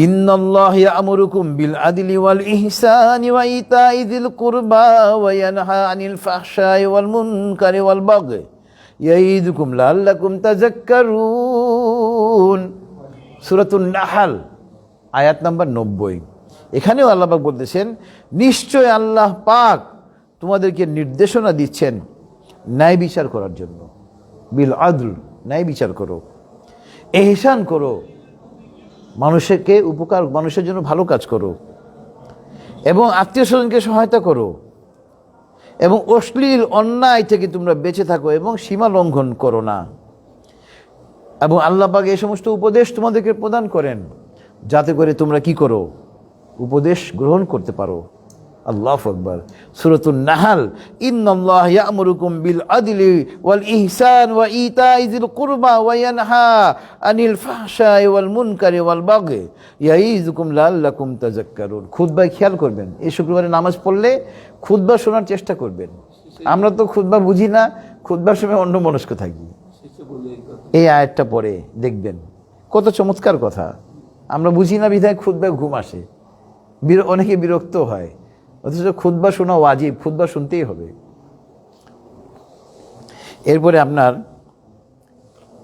ইন্নাল্লাহা ইয়া'মুরুকুম বিল আদলি ওয়াল ইহসানি ওয়া ইতা'i যিল কুরবা ওয়া ইয়ানহা আনিল ফাহশাই ওয়াল মুনকারি ওয়াল বাগই ইয়াইদুকুম লাআল্লাকুম তাযাক্কারুন। সূরাতুন নাহল আয়াত নাম্বার 90। এখানেও আল্লাহ পাক বলতেছেন, নিশ্চয় আল্লাহ পাক তোমাদেরকে নির্দেশনা দিচ্ছেন ন্যায় বিচার করার জন্য। বিল আদল, ন্যায় বিচার করো, ইহসান করো, মানুষকে উপকার, মানুষের জন্য ভালো কাজ করো, এবং আত্মীয় স্বজনকে সহায়তা করো, এবং অশ্লীল অন্যায় থেকে তোমরা বেঁচে থাকো এবং সীমা লঙ্ঘন করো না। এবং আল্লাহ পাক এই সমস্ত উপদেশ তোমাদেরকে প্রদান করেন যাতে করে তোমরা কি করো, উপদেশ গ্রহণ করতে পারো। আল্লাহু আকবার। সূরাতুন নাহল, ইন্নাল্লাহা ইয়া'মুরুকুম বিল আদলি ওয়াল ইহসান ওয়া ইতা'i যিল কুরবা ওয়া ইয়ানহা আনিল ফাহশাই ওয়াল মুনকারি ওয়াল বাগই ইয়াইযুকুম লাআল্লাকুম তাযাক্কারুন। খুতবায় খেয়াল করবেন, এই শুক্রবারে নামাজ পড়লে খুতবা শোনার চেষ্টা করবেন। আমরা তো খুতবা বুঝি না, খুতবার সময় অন্যমনস্ক থাকি। এই আয়াতটা পড়ে দেখবেন কত চমৎকার কথা। আমরা বুঝি না বিধায় খুতবায় ঘুম আসে, অনেকে বিরক্ত হয়। অথচ খুতবা শোনা ওয়াজিব, খুতবা শুনতেই হবে। এরপরে আপনার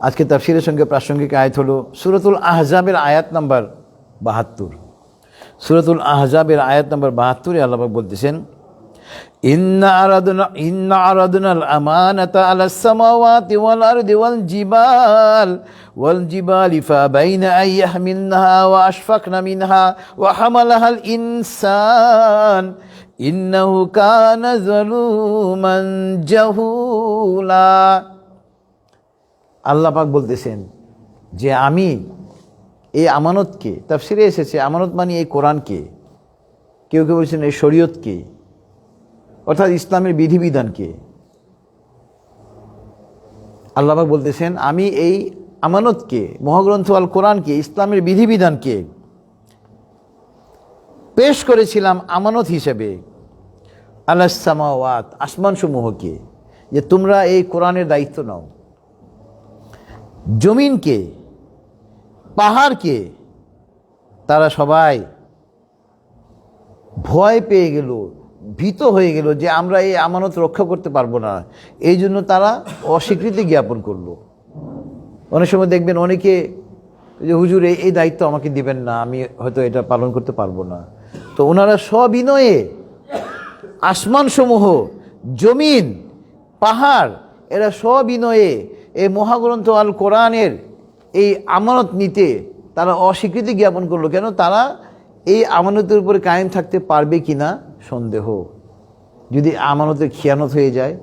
আজকে তাফসীরের সঙ্গে প্রাসঙ্গিক আয়াত হলো সূরাতুল আহজাবের আয়াত নাম্বার 72। সূরাতুল আহজাবের আয়াত নাম্বার 72-এ আল্লাহ পাক বলতেছেন, ইন্না আরাদনাল আমানাতা আলাস সামাওয়াতি ওয়াল আরদি ওয়াল জিবালি ফাবাইনা আন ইয়াহমিলনাহা ওয়া আশফাকনা মিনহা ওয়া হামালাহাল ইনসান ইন্নাহু কানা যালুমান জাহুলা। আল্লাহ পাক বলতেছেন যে আমি এই আমানতকে, তাফসীরে এসেছে আমানত মানে এই কোরআনকে, কেউ কেউ বলছেন এই শরীয়তকে, অর্থাৎ ইসলামের বিধিবিধানকে। আল্লাহ পাক বলতেছেন আমি এই আমানতকে, মহাগ্রন্থ আল কোরআনকে, ইসলামের বিধিবিধানকে পেশ করেছিলাম আমানত হিসেবে আলাস সামাওয়াত, আসমানসমূহকে, যে তোমরা এই কোরআনের দায়িত্ব নাও। জমিনকে, পাহাড়কে, তারা সবাই ভয় পেয়ে গেল, ভীত হয়ে গেল যে আমরা এই আমানত রক্ষা করতে পারবো না। এই জন্য তারা অস্বীকৃতি জ্ঞাপন করলো। অনেক সময় দেখবেন অনেকে যে হুজুর এই দায়িত্ব আমাকে দিবেন না, আমি হয়তো এটা পালন করতে পারবো না। তো ওনারা সবিনয়ে আসমানসমূহ, জমিন, পাহাড় এরা সবিনয়ে এই মহাগ্রন্থ আল কোরআনের এই আমানত নিতে তারা অস্বীকৃতি জ্ঞাপন করলো। কেন? তারা এই আমানতের উপরে কায়েম থাকতে পারবে কিনা সন্দেহ, যদি আমানতের খিয়ানত হয়ে যায়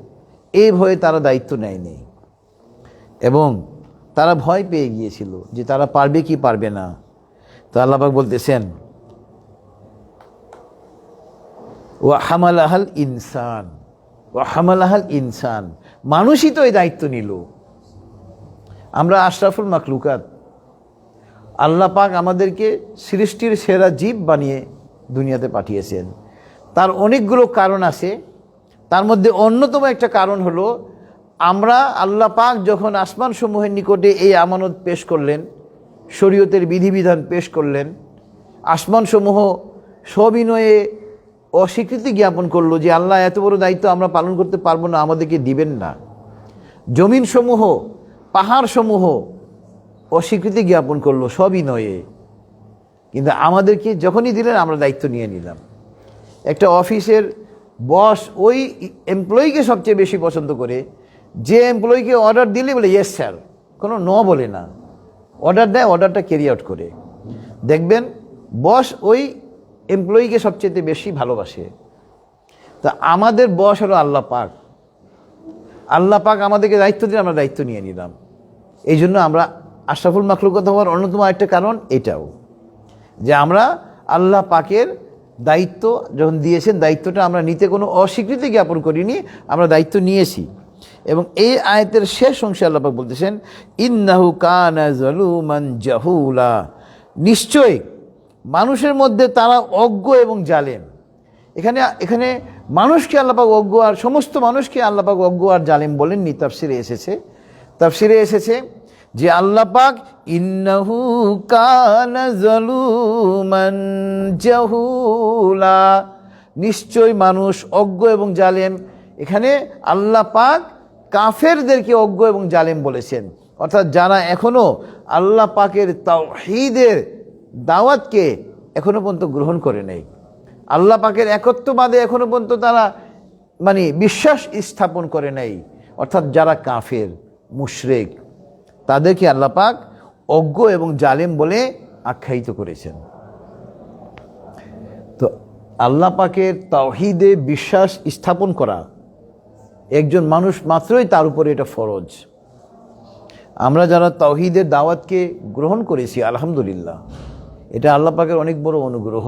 এই ভয়ে তারা দায়িত্ব নেয়নি, এবং তারা ভয় পেয়ে গিয়েছিল যে তারা পারবে কি পারবে না। তো আল্লাহ পাক বলতেছেন, ওয়া হামালাহাল ইনসান, ওয়া হামালাহাল ইনসান, মানুষই তো এই দায়িত্ব নিল। আমরা আশরাফুল মাখলুকাত, আল্লাহ পাক আমাদেরকে সৃষ্টির সেরা জীব বানিয়ে দুনিয়াতে পাঠিয়েছেন। তার অনেকগুলো কারণ আছে, তার মধ্যে অন্যতম একটা কারণ হলো আমরা আল্লাহ পাক যখন আসমান সমূহের নিকটে এই আমানত পেশ করলেন, শরীয়তের বিধিবিধান পেশ করলেন, আসমান সমূহ সবিনয়ে অস্বীকৃতি জ্ঞাপন করলো যে আল্লাহ এত বড় দায়িত্ব আমরা পালন করতে পারবো না, আমাদেরকে দিবেন না। জমিন সমূহ, পাহাড় সমূহ অস্বীকৃতি জ্ঞাপন করলো সবিনয়ে, কিন্তু আমাদেরকে যখনই দিলেন আমরা দায়িত্ব নিয়ে নিলাম। একটা অফিসের বস ওই এমপ্লয়িকে সবচেয়ে বেশি পছন্দ করে যে এমপ্লয়িকে অর্ডার দিলে বলে ইয়েস স্যার, কোনো ন বলে না, অর্ডার দেয়, অর্ডারটা ক্যারি আউট করে। দেখবেন বস ওই এমপ্লয়িকে সবচেয়ে বেশি ভালোবাসে। তা আমাদের বস হলো আল্লাহ পাক। আল্লাহ পাক আমাদেরকে দায়িত্ব দিলে আমরা দায়িত্ব নিয়ে নিলাম। এই জন্য আমরা আশরাফুল মাখলুকাত হওয়ার অন্যতম একটা কারণ এটাও, যে আমরা আল্লাহ পাকের দায়িত্ব যখন দিয়েছেন, দায়িত্বটা আমরা নিতে কোনো অস্বীকৃতি জ্ঞাপন করিনি, আমরা দায়িত্ব নিয়েছি। এবং এই আয়াতের শেষ অংশে আল্লাহ পাক বলতেছেন, ইন্নাহু কানা যালুমান জাহুলা, নিশ্চয় মানুষের মধ্যে তারা অজ্ঞ এবং জালেম। এখানে মানুষকে আল্লাহ পাক অজ্ঞ আর সমস্ত মানুষকে আল্লাহ পাক অজ্ঞ আর জালেম বলেননি। তাফসিরে এসেছে যে আল্লাহ পাক ইন্নাহু কানা যালুমান জাহুলা, নিশ্চয় মানুষ অজ্ঞ এবং জালেম। এখানে আল্লাহ পাক কাফেরদেরকে অজ্ঞ এবং জালেম বলেছেন, অর্থাৎ যারা এখনো আল্লাহ পাকের তাওহীদের দাওয়াতকে এখনো পর্যন্ত গ্রহণ করে নেই, আল্লাহ পাকের একত্ববাদে এখনো পর্যন্ত তারা বিশ্বাস স্থাপন করে নাই, অর্থাৎ যারা কাফের মুশরিক, তাদেরকে আল্লাহ পাক অজ্ঞ এবং জালেম বলে আখ্যায়িত করেছেন। তো আল্লাহ পাকের তাওহীদে বিশ্বাস স্থাপন করা একজন মানুষ মাত্রই তার উপরে এটা ফরজ। আমরা যারা তাওহীদের দাওয়াতকে গ্রহণ করেছি আলহামদুলিল্লাহ, এটা আল্লাহ পাকের অনেক বড় অনুগ্রহ।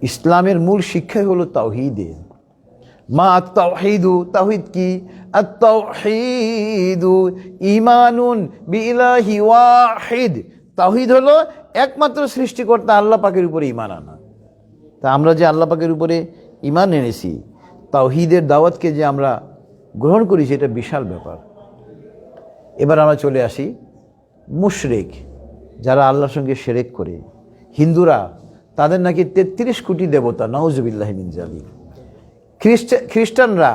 ইসলামের মূল শিক্ষাই হলো তাওহীদে। মা আত-তাওহীদু, তাওহীদ কি? আত-তাওহীদু ঈমানুন বিইলাহি ওয়াহিদ, তাওহীদ হলো একমাত্র সৃষ্টিকর্তা আল্লাহ পাকের উপরে ঈমান আনা। তা আমরা যে আল্লাহ পাকের উপরে ঈমান এনেছি, তাওহীদের দাওয়াতকে যে আমরা গ্রহণ করেছি, এটা বিশাল ব্যাপার। এবার আমরা চলে আসি মুশরিক, যারা আল্লাহর সঙ্গে শিরক করে। হিন্দুরা, তাদের নাকি ৩৩ কোটি দেবতা, নাউজুবিল্লাহি মিন যালিক। খ্রিস্টানরা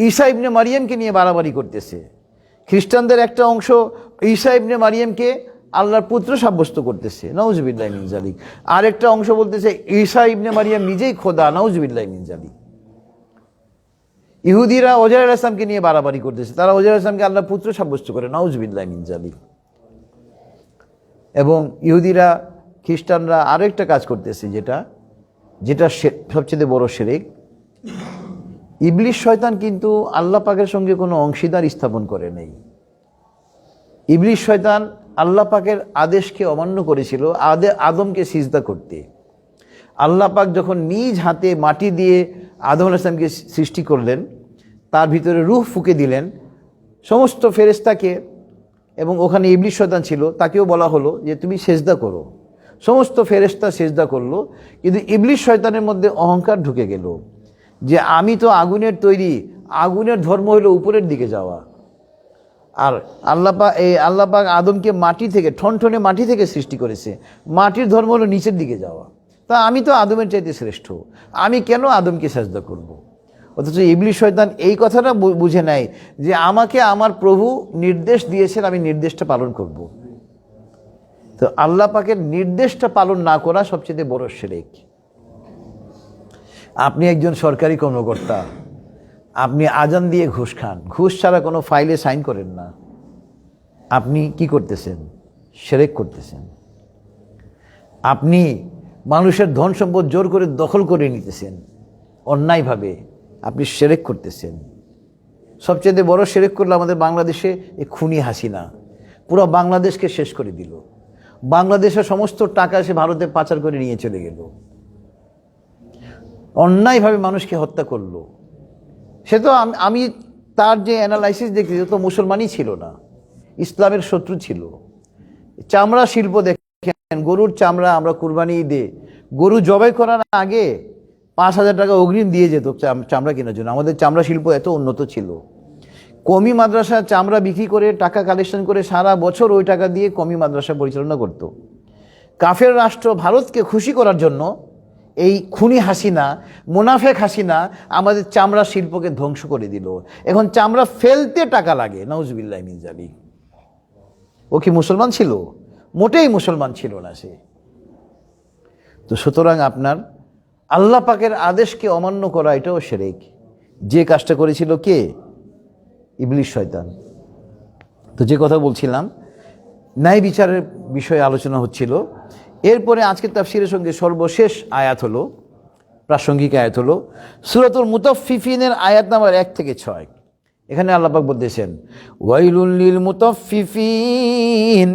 ঈসা ইবনে মারিয়ামকে নিয়ে বাড়াবাড়ি করতেছে। খ্রিস্টানদের একটা অংশ ঈসা ইবনে মারিয়ামকে আল্লাহর পুত্র সাব্যস্ত করতেছে, নাউজুবিল্লাহি মিন যালিক। আর একটা অংশ বলতেছে ঈসা ইবনে মারিয়াম নিজেই খোদা, নাউজুবিল্লাহি মিন যালিক। ইহুদিরা ওজাইর আলাইহিস সালামকে নিয়ে বাড়াবাড়ি করতেছে, তারা ওজাইর আলাইহিস সালামকে আল্লাহর পুত্র সাব্যস্ত করে, নাউজুবিল্লাহি মিন যালিক। এবং ইহুদিরা, খ্রিস্টানরা আরও একটা কাজ করতেছে, যেটা সবচেয়ে বড় শিরক। ইবলিস শয়তান কিন্তু আল্লাহ পাকের সঙ্গে কোনো অংশীদার স্থাপন করে নেই। ইবলিস শয়তান আল্লাহ পাকের আদেশকে অমান্য করেছিল, আদমকে সিজদা করতে। আল্লাহ পাক যখন নিজ হাতে মাটি দিয়ে আদম আলাইহিস সালামকে সৃষ্টি করলেন, তার ভিতরে রূহ ফুঁকে দিলেন সমস্ত ফেরেশতাকে, এবং ওখানে ইবলিস শয়তান ছিল, তাকেও বলা হলো যে তুমি সেজদা করো। সমস্ত ফেরেশতা সেজদা করলো, কিন্তু ইবলিস শয়তানের মধ্যে অহংকার ঢুকে গেল যে আমি তো আগুনের তৈরি, আগুনের ধর্ম হলো উপরের দিকে যাওয়া। আর আল্লাহ পাক আদমকে মাটি থেকে, ঠনঠনে মাটি থেকে সৃষ্টি করেছে, মাটির ধর্ম হলো নিচের দিকে যাওয়া। তা আমি তো আদমের চাইতে শ্রেষ্ঠ, আমি কেন আদমকে সেজদা করব? অথচ ইবলিস শয়তান এই কথাটা বুঝে নেয় যে আমাকে আমার প্রভু নির্দেশ দিয়েছেন, আমি নির্দেশটা পালন করব। তো আল্লাহ পাকের নির্দেশটা পালন না করা সবচেয়ে বড় শিরক। আপনি একজন সরকারি কর্মকর্তা, আপনি আজান দিয়ে ঘুষ খান, ঘুষ ছাড়া কোনো ফাইলে সাইন করেন না, আপনি কি করতেছেন? শিরক করতেছেন। আপনি মানুষের ধন সম্পদ জোর করে দখল করে নিতেছেন অন্যায়ভাবে, আপনি শিরক করতেছেন। সবচেয়ে বড় শিরক করলো আমাদের বাংলাদেশে এই খুনি হাসিনা, পুরো বাংলাদেশকে শেষ করে দিল। বাংলাদেশের সমস্ত টাকা সে ভারতে পাচার করে নিয়ে চলে গেল, অন্যায়ভাবে মানুষকে হত্যা করলো। সে তো আমি তার যে অ্যানালাইসিস দেখছি, তো মুসলমানই ছিল না, ইসলামের শত্রু ছিল। চামড়া শিল্প দেখেন, গরুর চামড়া আমরা কুরবানি ঈদে গরু জবাই করার আগে 5,000 টাকা অগ্রিম দিয়ে যেত চামড়া কেনার জন্য। আমাদের চামড়া শিল্প এত উন্নত ছিল। কমি মাদ্রাসা চামড়া বিক্রি করে টাকা কালেকশন করে সারা বছর ওই টাকা দিয়ে কমি মাদ্রাসা পরিচালনা করত। কাফের রাষ্ট্র ভারতকে খুশি করার জন্য এই খুনি হাসিনা, মুনাফেক হাসিনা আমাদের চামড়া শিল্পকে ধ্বংস করে দিল। এখন চামড়া ফেলতে টাকা লাগে, নাউজুবিল্লাহ মিন যালিক। ও কি মুসলমান ছিল? মোটেই মুসলমান ছিল না সে। তো সুতরাং আপনার আল্লাহ পাকের আদেশকে অমান্য করা এটাও শিরক। যে কাজটা করেছিল কে? ইবলিস শয়তান। তো যে কথা বলছিলাম, ন্যায় বিচারের বিষয়ে আলোচনা হচ্ছিল। এরপরে আজকের তাফসীরের সঙ্গে সর্বশেষ আয়াত হলো, প্রাসঙ্গিক আয়াত হলো সূরাতুল মুতাফফিফিনের আয়াত নাম্বার 1 থেকে 6। এখানে আল্লাহ পাক বলতেছেন, ওয়াইলুল লিল মুতাফফিফিন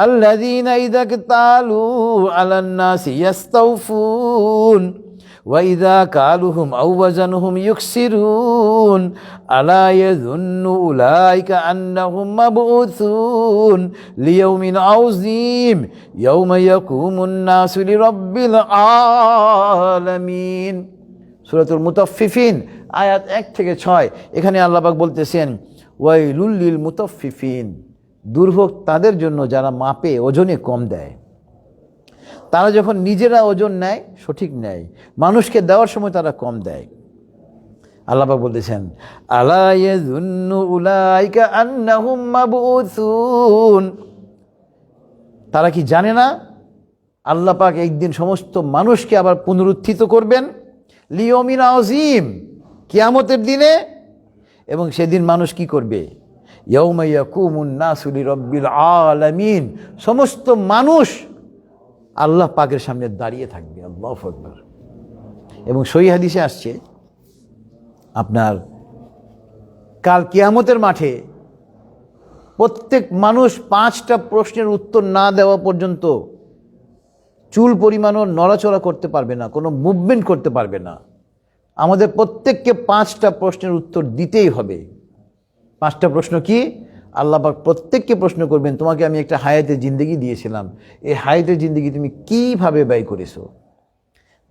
আল্লাযীনা ইযা ক্তালু আলান নাসি ইস্তাওফুন ওয়া ইযা কালুহুম আও ওয়াজানুহুম ইউকসিরুন আলা ইয়াযুন্নু উলাইকা আন্নাহুম মাবউসুন লিয়াউমিন আযীম ইয়াওমা ইয়াকুমুন নাসু লিরাব্বিল আলামিন। সূরাতুল মুতাফফিফিন আয়াত 1 থেকে 6। এখানে আল্লাহ পাক বলতেছেন, ওয়াইলুল লিল মুতাফফিফিন, দুর্ভোগ তাদের জন্য যারা মাপে ওজনে কম দেয়। তারা যখন নিজেরা ওজন নেয়, সঠিক নেয়, মানুষকে দেওয়ার সময় তারা কম দেয়। আল্লাহ পাক বলতেছেন, আলা ইয়াযুন্নু উলাইকা আন্নাহুম মাবউসুন, তারা কি জানে না আল্লাহ পাক একদিন সমস্ত মানুষকে আবার পুনরুত্থিত করবেন, লিয়াউমিন আযীম, কিয়ামতের দিনে। এবং সেদিন মানুষ কি করবে? ইয়াউমা ইয়াকুমুন নাসু লিরাব্বিল আলামিন, সমস্ত মানুষ আল্লাহ পাকের সামনে দাঁড়িয়ে থাকবে। আল্লাহু আকবার। এবং সহিহ হাদিসে আসছে, আপনার কাল কিয়ামতের মাঠে প্রত্যেক মানুষ 5টা প্রশ্নের উত্তর না দেওয়া পর্যন্ত চুল পরিমাণও নড়াচড়া করতে পারবে না, কোনো মুভমেন্ট করতে পারবে না। আমাদের প্রত্যেককে 5টা প্রশ্নের উত্তর দিতেই হবে। 5টা প্রশ্ন কি? আল্লাহ পাক প্রত্যেককে প্রশ্ন করবেন, তোমাকে আমি একটা হায়াতের জিন্দেগি দিয়েছিলাম, এই হায়াতের জিন্দেগি তুমি কিভাবে ব্যয় করেছো?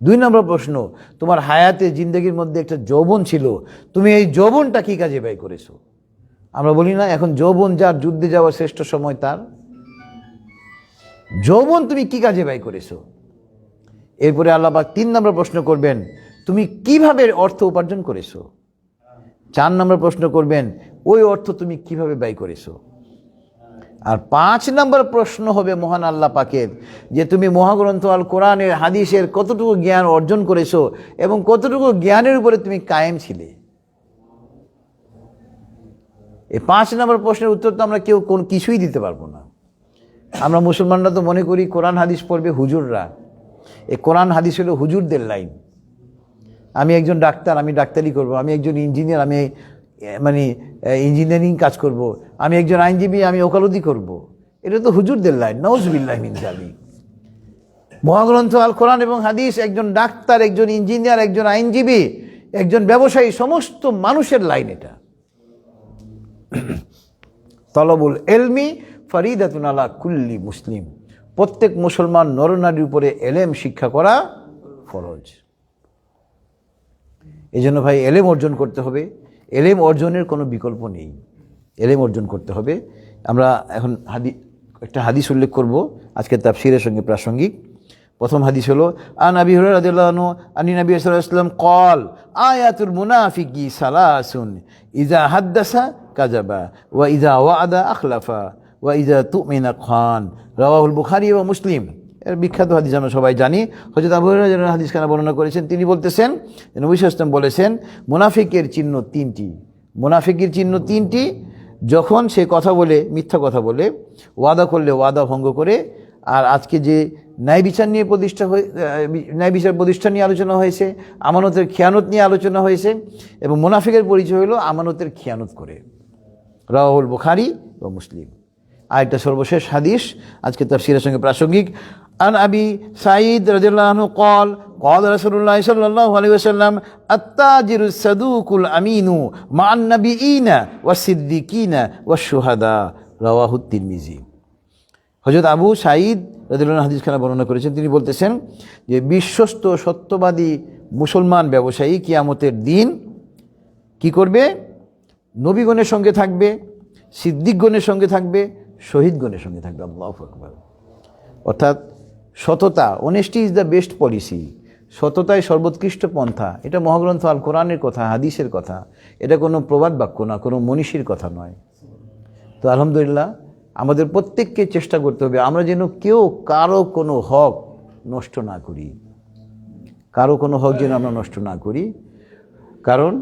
2 নম্বর প্রশ্ন, তোমার হায়াতের জিন্দেগির মধ্যে একটা যৌবন ছিল, তুমি এই যৌবনটা কি কাজে ব্যয় করেছো? আমরা বলি না এখন যৌবন যার যুদ্ধে যাওয়ার শ্রেষ্ঠ সময় তার, যৌবন তুমি কি কাজে ব্যয় করেছো? এরপরে আল্লাহ পাক 3 নম্বর প্রশ্ন করবেন, তুমি কিভাবে অর্থ উপার্জন করেছো? 4 নম্বর প্রশ্ন করবেন, ওই অর্থ তুমি কিভাবে ব্যয় করেছো? আর 5 নম্বর প্রশ্ন হবে মহান আল্লাহ পাকের, যে তুমি মহাগ্রন্থ আল কোরআনের হাদিসের কতটুকু জ্ঞান অর্জন করেছো এবং কতটুকু জ্ঞানের উপরে তুমি কায়েম ছিলে। এই 5 নম্বর প্রশ্নের উত্তর তো আমরা কেউ কোন কিছুই দিতে পারবো না। আমরা মুসলমানরা তো মনে করি কোরআন হাদিস পড়বে হুজুররা। এই কোরআন হাদিস হলো হুজুরদের লাইন। আমি একজন ডাক্তার, আমি ডাক্তারি করব। আমি একজন ইঞ্জিনিয়ার, আমি মানে ইঞ্জিনিয়ারিং কাজ করব। আমি একজন আইনজীবী, আমি ওকালতি করব। এটা তো হুজুরদের লাইন, নাউজুবিল্লাহ মিন যালিক। মহাগ্রন্থ আল কোরআন এবং হাদিস একজন ডাক্তার, একজন ইঞ্জিনিয়ার, একজন আইনজীবী, একজন ব্যবসায়ী, সমস্ত মানুষের লাইন এটা। তলবুল ইলমি ফরিদাতুন আলা কুল্লি মুসলিম, প্রত্যেক মুসলমান নরনারীর উপরে এলেম শিক্ষা করা ফরজ। এই জন্য ভাই এলেম অর্জন করতে হবে, এলেম অর্জনের কোনো বিকল্প নেই, এলেম অর্জন করতে হবে। আমরা এখন একটা হাদিস উল্লেখ করব আজকের তাফসীরের সঙ্গে প্রাসঙ্গিক। প্রথম হাদিস হলো, আন আবি হুরায়রা রাদিয়াল্লাহু আনহু আন নবী সাল্লাল্লাহু আলাইহি ওয়াসাল্লাম ক্বাল আয়াতুল মুনাফিকি সালাসুন ইযা হাদ্দাসা কাযাবা ওয়া ইযা ওয়া'আদা আখলাফা ওয়া ইযা তু'মিনা খান, রাওয়াহুল বুখারী ওয়া মুসলিম। এর বিখ্যাত হাদিস আমরা সবাই জানি। হযরত আবু হুরায়রা যেন হাদিস খানা বর্ণনা করেছেন, তিনি বলতেছেন যে নবী সাল্লাল্লাহু আলাইহি ওয়াসাল্লাম বলেছেন মুনাফিকের চিহ্ন তিনটি। মুনাফিকের চিহ্ন তিনটি, যখন সে কথা বলে, মিথ্যা কথা বলে, ওয়াদা করলে ওয়াদা ভঙ্গ করে। আর আজকে যে ন্যায় বিচার নিয়ে ন্যায় বিচার প্রতিষ্ঠা নিয়ে আলোচনা হয়েছে, আমানতের খেয়ানত নিয়ে আলোচনা হয়েছে, এবং মুনাফিকের পরিচয় হলো আমানতের খেয়ানত করে। রাওয়াহুল বুখারী ও মুসলিম। আরেকটা সর্বশেষ হাদিস আজকে তাফসীরের সঙ্গে প্রাসঙ্গিক। আন আবি সাঈদ রাদিয়াল্লাহু আনহু قال قال رسول الله صلى الله عليه وسلم التاجر الصدوق الامين مع النبيين والصديقين والشهداء رواه الترمذي। হযরত আবু সাঈদ রাদিয়াল্লাহু আনহু হাদিস খানা বর্ণনা করেছেন, তিনি বলতেছেন যে বিশ্বস্ত সত্যবাদী মুসলমান ব্যবসায়ী কিয়ামতের দিন কি করবে? নবীগণের সঙ্গে থাকবে, সিদ্দিকগণের সঙ্গে থাকবে, শহীদগণের সঙ্গে থাকবে। আল্লাহু আকবার। অর্থাৎ সততা, honesty is the best policy. সততাই সর্বোৎকৃষ্ট পন্থা। এটা মহাগ্রন্থ আল কোরআনের কথা, হাদিসের কথা। এটা কোনো প্রবাদ বাক্য না, কোনো মনীষীর কথা নয়। তো আলহামদুলিল্লাহ আমাদের প্রত্যেককে চেষ্টা করতে হবে আমরা যেন কেউ কারো কোনো হক নষ্ট না করি, কারো কোনো হক যেন আমরা নষ্ট না করি। কারণ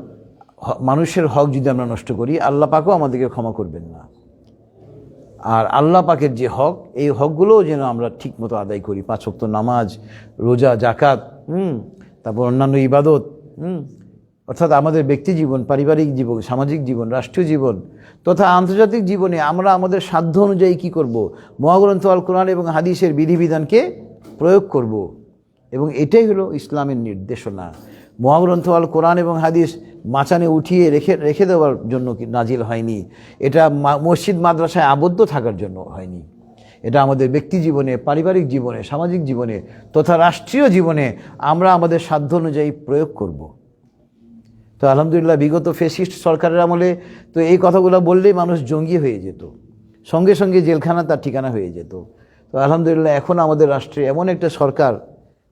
মানুষের হক যদি আমরা নষ্ট করি, আল্লাহ পাকও আমাদেরকে ক্ষমা করবেন না। আর আল্লাহ পাকের যে হক, এই হকগুলোও যেন আমরা ঠিকমতো আদায় করি। 5 ওয়াক্ত নামাজ, রোজা, জাকাত, তারপর অন্যান্য ইবাদত, অর্থাৎ আমাদের ব্যক্তি জীবন, পারিবারিক জীবন, সামাজিক জীবন, রাষ্ট্রীয় জীবন তথা আন্তর্জাতিক জীবনে আমরা আমাদের সাধ্য অনুযায়ী কী করব? মহাগ্রন্থ আল কোরআন এবং হাদিসের বিধিবিধানকে প্রয়োগ করব। এবং এটাই হলো ইসলামের নির্দেশনা। মহাগ্রন্থ আল কোরআন এবং হাদিস মাচানে উঠিয়ে রেখে দেওয়ার জন্য নাজিল হয়নি। এটা মসজিদ মাদ্রাসায় আবদ্ধ থাকার জন্য হয়নি। এটা আমাদের ব্যক্তি জীবনে, পারিবারিক জীবনে, সামাজিক জীবনে তথা রাষ্ট্রীয় জীবনে আমরা আমাদের সাধ্য অনুযায়ী প্রয়োগ করব। তো আলহামদুলিল্লাহ বিগত ফ্যাসিস্ট সরকারের আমলে তো এই কথাগুলো বললেই মানুষ জঙ্গি হয়ে যেত, সঙ্গে সঙ্গে জেলখানা তার ঠিকানা হয়ে যেত। তো আলহামদুলিল্লাহ এখন আমাদের রাষ্ট্রে এমন একটা সরকার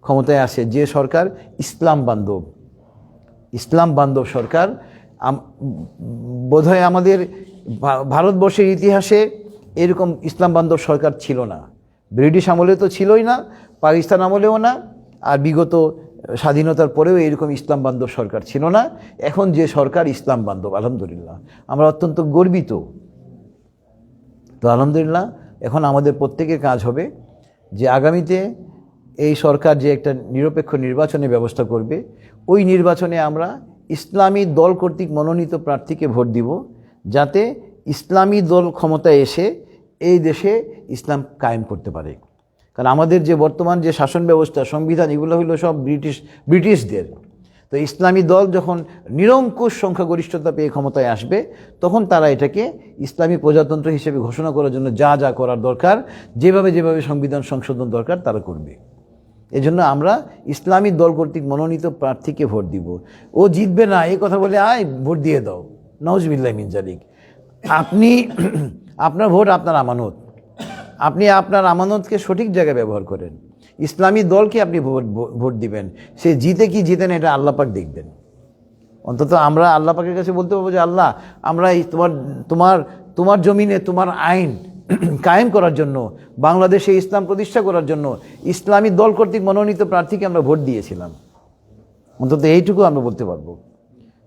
ক্ষমতায় আসে যে সরকার ইসলাম বান্ধব সরকার। বোধহয় আমাদের ভারতবর্ষের ইতিহাসে এরকম ইসলাম বান্ধব সরকার ছিল না। ব্রিটিশ আমলে তো ছিলই না, পাকিস্তান আমলেও না, আর বিগত স্বাধীনতার পরেও এরকম ইসলাম বান্ধব সরকার ছিল না। এখন যে সরকার ইসলাম বান্ধব, আলহামদুলিল্লাহ আমরা অত্যন্ত গর্বিত। তো আলহামদুলিল্লাহ এখন আমাদের প্রত্যেকের কাজ হবে যে আগামীতে এই সরকার যে একটা নিরপেক্ষ নির্বাচনের ব্যবস্থা করবে, ওই নির্বাচনে আমরা ইসলামী দল কর্তৃক মনোনীত প্রার্থীকে ভোট দিব, যাতে ইসলামী দল ক্ষমতায় এসে এই দেশে ইসলাম কায়েম করতে পারে। কারণ আমাদের যে বর্তমান যে শাসন ব্যবস্থা, সংবিধান, এগুলো হলো সব ব্রিটিশদের। তো ইসলামী দল যখন নিরঙ্কুশ সংখ্যাগরিষ্ঠতা পেয়ে ক্ষমতায় আসবে, তখন তারা এটাকে ইসলামী প্রজাতন্ত্র হিসেবে ঘোষণা করার জন্য যা যা করার দরকার, যেভাবে সংবিধান সংশোধন দরকার তারা করবে। এজন্য আমরা ইসলামী দল কর্তৃক মনোনীত প্রার্থীকে ভোট দিব। ও জিতবে না এই কথা বলে আয় ভোট দিয়ে দাও, নাউজুবিল্লাহ মিন যালিক। আপনি আপনার ভোট আপনার আমানত, আপনি আপনার আমানতকে সঠিক জায়গায় ব্যবহার করেন। ইসলামী দলকে আপনি ভোট দিবেন, সে জিতে কি জিতে না এটা আল্লাহ পাক দেখবেন। অন্তত আমরা আল্লাহ পাকের কাছে বলতে পারবো যে আল্লাহ, আমরা এই তোমার জমিনে তোমার আইন কায়েম করার জন্য, বাংলাদেশে ইসলাম প্রতিষ্ঠা করার জন্য ইসলামী দল কর্তৃক মনোনীত প্রার্থীকে আমরা ভোট দিয়েছিলাম। অন্তত এইটুকু আমরা বলতে পারবো।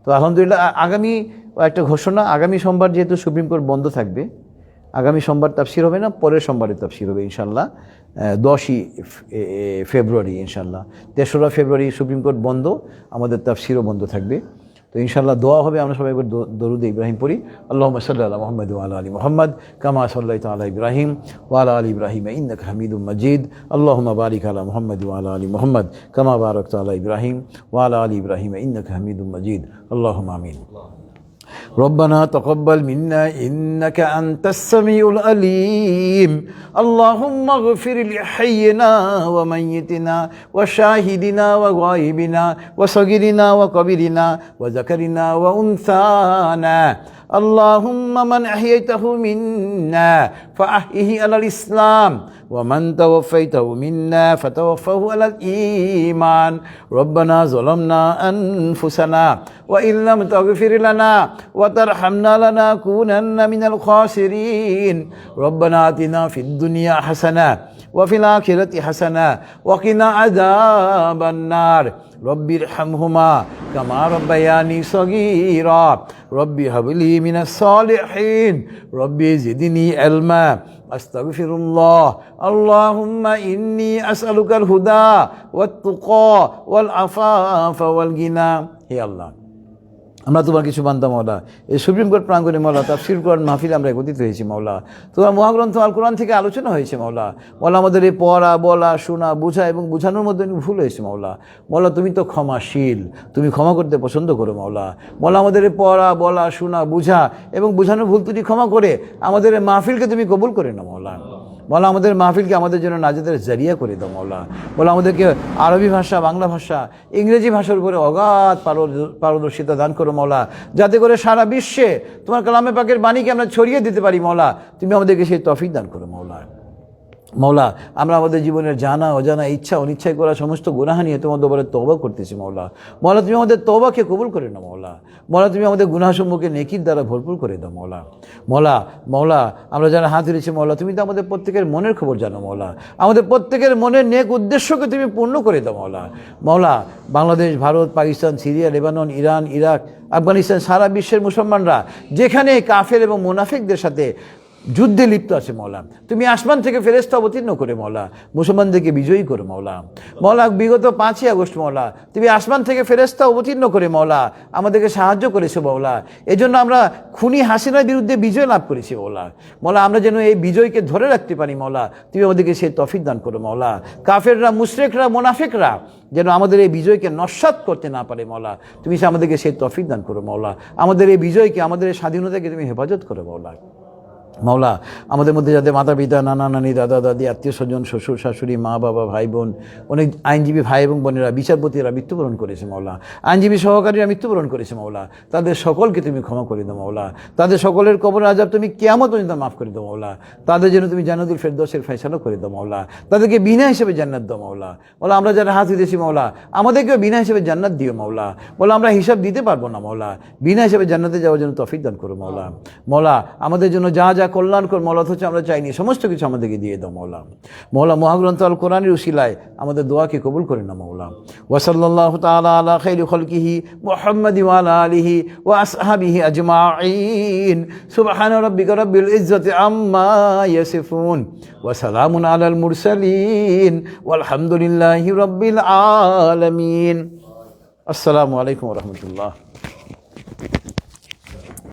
তো আলহামদুলিল্লাহ আগামী একটা ঘোষণা, আগামী সোমবার যেহেতু সুপ্রিম কোর্ট বন্ধ থাকবে, আগামী সোমবার তাফসির হবে না, পরের সোমবারে তাফসির হবে ইনশাল্লাহ। 10ই ফেব্রুয়ারি ইনশাল্লাহ। 3রা ফেব্রুয়ারি সুপ্রিম কোর্ট বন্ধ, আমাদের তাফসিরও বন্ধ থাকবে। তো ইনশাআল্লাহ দোয়া হবে, আমরা সবাই একবার দরুদ ইব্রাহিম পড়ি। আল্লাহুম্মা সাল্লি আলা মুহাম্মাদ ওয়া আলা আলি মুহাম্মাদ কামা সাল্লাইতা আলা ইব্রাহিম ওয়া আলা আলি ইব্রাহিম ইন্নাকা হামিদুম মাজিদ। আল্লাহুম্মা বারিক আলা মুহাম্মাদ ওয়া আলা আলি মুহাম্মাদ কামা বারাকতা আলা ইব্রাহিম ওয়া আলা আলি ইব্রাহিম ইন্নাকা হামিদুম মাজিদ। আল্লাহুম্মা আমিন। ربنا تقبل منا إنك أنت السميع العليم. اللهم اغفر لحينا وميتنا وشاهدنا وغائبنا وصغيرنا وكبيرنا وذكرنا وأنثانا. اللهم من أحييته منا فأحيه على الإسلام ومن توفيته منا فتوفه على الإيمان ربنا ظلمنا أنفسنا وإن لم تغفر لنا وترحمنا لنكونن من الخاسرين ربنا آتنا في الدنيا حسنة وفي الآخرة حسنة وقنا عذاب النار رب ارحمهما كما ربياني صغيرا رب هب لي من الصالحين رب زدني علما أستغفر الله اللهم إني أسألك الهدى والتقى والعفاف والغنى হে আল্লাহ, আমরা তোমার কিছু বান্দা মওলা, এই সুপ্রিম কোর্ট প্রাঙ্গণে মওলা তাফসীর কোরআন মাহফিলে আমরা একত্রিত হয়েছি মওলা। তোমার মহাগ্রন্থ আল কোরআন থেকে আলোচনা হয়েছে মওলা। মওলা আমাদের এই পড়া বলা শোনা বোঝা এবং বোঝানোর মধ্যে ভুল হয়েছে মওলা। মওলা তুমি তো ক্ষমাশীল, তুমি ক্ষমা করতে পছন্দ করো মওলা। মওলা আমাদের এই পড়া বলা শোনা বোঝা এবং বোঝানোর ভুল তুমি ক্ষমা করে আমাদের এই মাহফিলকে তুমি কবুল করে নাও মওলা। মওলা আমাদের মাহফিলকে আমাদের জন্য নাজাতের জারিয়া করে দাও মওলা। মওলা আমাদেরকে আরবি ভাষা, বাংলা ভাষা, ইংরেজি ভাষার উপরে অগাধ পারদর্শিতা দান করো মওলা, যাতে করে সারা বিশ্বে তোমার কালামে পাকের বাণীকে আমরা ছড়িয়ে দিতে পারি মওলা। তুমি আমাদেরকে সেই তৌফিক দান করো মওলা। মওলা আমরা আমাদের জীবনের জানা অজানা ইচ্ছা অনিচ্ছায় করা সমস্ত গুনাহ নিয়ে তোমার দরবারে তওবা করতেছি মওলা। মওলা তুমি আমাদের তওবাকে কবুল করে নাও মওলা। মওলা তুমি আমাদের গুনাহসমূহকে নেকির দ্বারা ভরপুর করে দাও মওলা। মওলা আমরা যারা হাত ধরেছি মওলা, তুমি তো আমাদের প্রত্যেকের মনের খবর জানো মওলা। আমাদের প্রত্যেকের মনের নেক উদ্দেশ্যকে তুমি পূর্ণ করে দাও মওলা। Bangladesh, Bharat, Pakistan, Syria, Lebanon, Iran, Iraq, Afghanistan, সারা বিশ্বের মুসলমানরা যেখানে কাফের এবং মুনাফিকদের সাথে যুদ্ধে লিপ্ত আছে মওলা, তুমি আসমান থেকে ফেরেশতা অবতীর্ণ করে মওলা মুসলমানদেরকে বিজয়ী করো মওলা। বিগত 5ই আগস্ট মওলা তুমি আসমান থেকে ফেরেশতা অবতীর্ণ করে মওলা আমাদেরকে সাহায্য করেছো মওলা। এজন্য আমরা খুনি হাসিনার বিরুদ্ধে বিজয় লাভ করেছি মওলা। আমরা যেন এই বিজয়কে ধরে রাখতে পারি মওলা, তুমি আমাদেরকে সেই তৌফিক দান করো মওলা। কাফেররা, মুশরিকরা, মুনাফিকরা যেন আমাদের এই বিজয়কে নস্যাৎ করতে না পারে মওলা, তুমি আমাদেরকে সেই তৌফিক দান করো মওলা। আমাদের এই বিজয়কে, আমাদের এই স্বাধীনতাকে তুমি হেফাজত করো মওলা। আমাদের মধ্যে যাদের মাতা পিতা, নানা নানি, দাদা দাদি, আত্মীয় স্বজন, শ্বশুর শাশুড়ি, মা বাবা, ভাই বোন, অনেক আইনজীবী ভাই এবং বোনেরা, বিচারপতিরা মৃত্যুবরণ করেছে মওলা, আইনজীবী সহকারীরা মৃত্যুবরণ করেছে মওলা, তাদের সকলকে তুমি ক্ষমা করে দাও মওলা। তাদের সকলের কবরের আযাব তুমি কিয়ামত পর্যন্ত মাফ করে দাও মওলা। তাদের জন্য তুমি জান্নাতুল ফেরদৌসের ফয়সালা করে দাও মওলা। তাদেরকে বিনা হিসেবে জান্নাত দাও মওলা। আমরা যারা হাত দিয়েছি মওলা, আমাদেরকেও বিনা হিসেবে জান্নাত দিও মওলা। আমরা হিসাব দিতে পারবো না মওলা, বিনা হিসেবে জান্নাতে যাওয়ার জন্য তৌফিক দান করো মওলা। আমাদের জন্য যা যা কল্যাণকর মওলা হচ্ছে আমরা চাইনি, সমস্ত কিছু আমাদেরকে দিয়ে দাও মওলা। মহাগ্রন্থ আল কোরআনের উসিলায় আমাদের দোয়াকে কবুল করে নাও মওলা। ওয়া সাল্লাল্লাহু তাআলা আলা খাইরি খালকিহি মুহাম্মাদি ওয়া আলা আলিহি ওয়া আসহাবিহি আজমাইন। সুবহানা রাব্বিকা রাব্বিল ইজ্জাতি আম্মা ইয়াসিফুন ওয়া সালামুন আলাল মুরসালিন ওয়ালহামদুলিল্লাহি রাব্বিল আলামিন। আসসালামু আলাইকুম ওয়া রাহমাতুল্লাহ।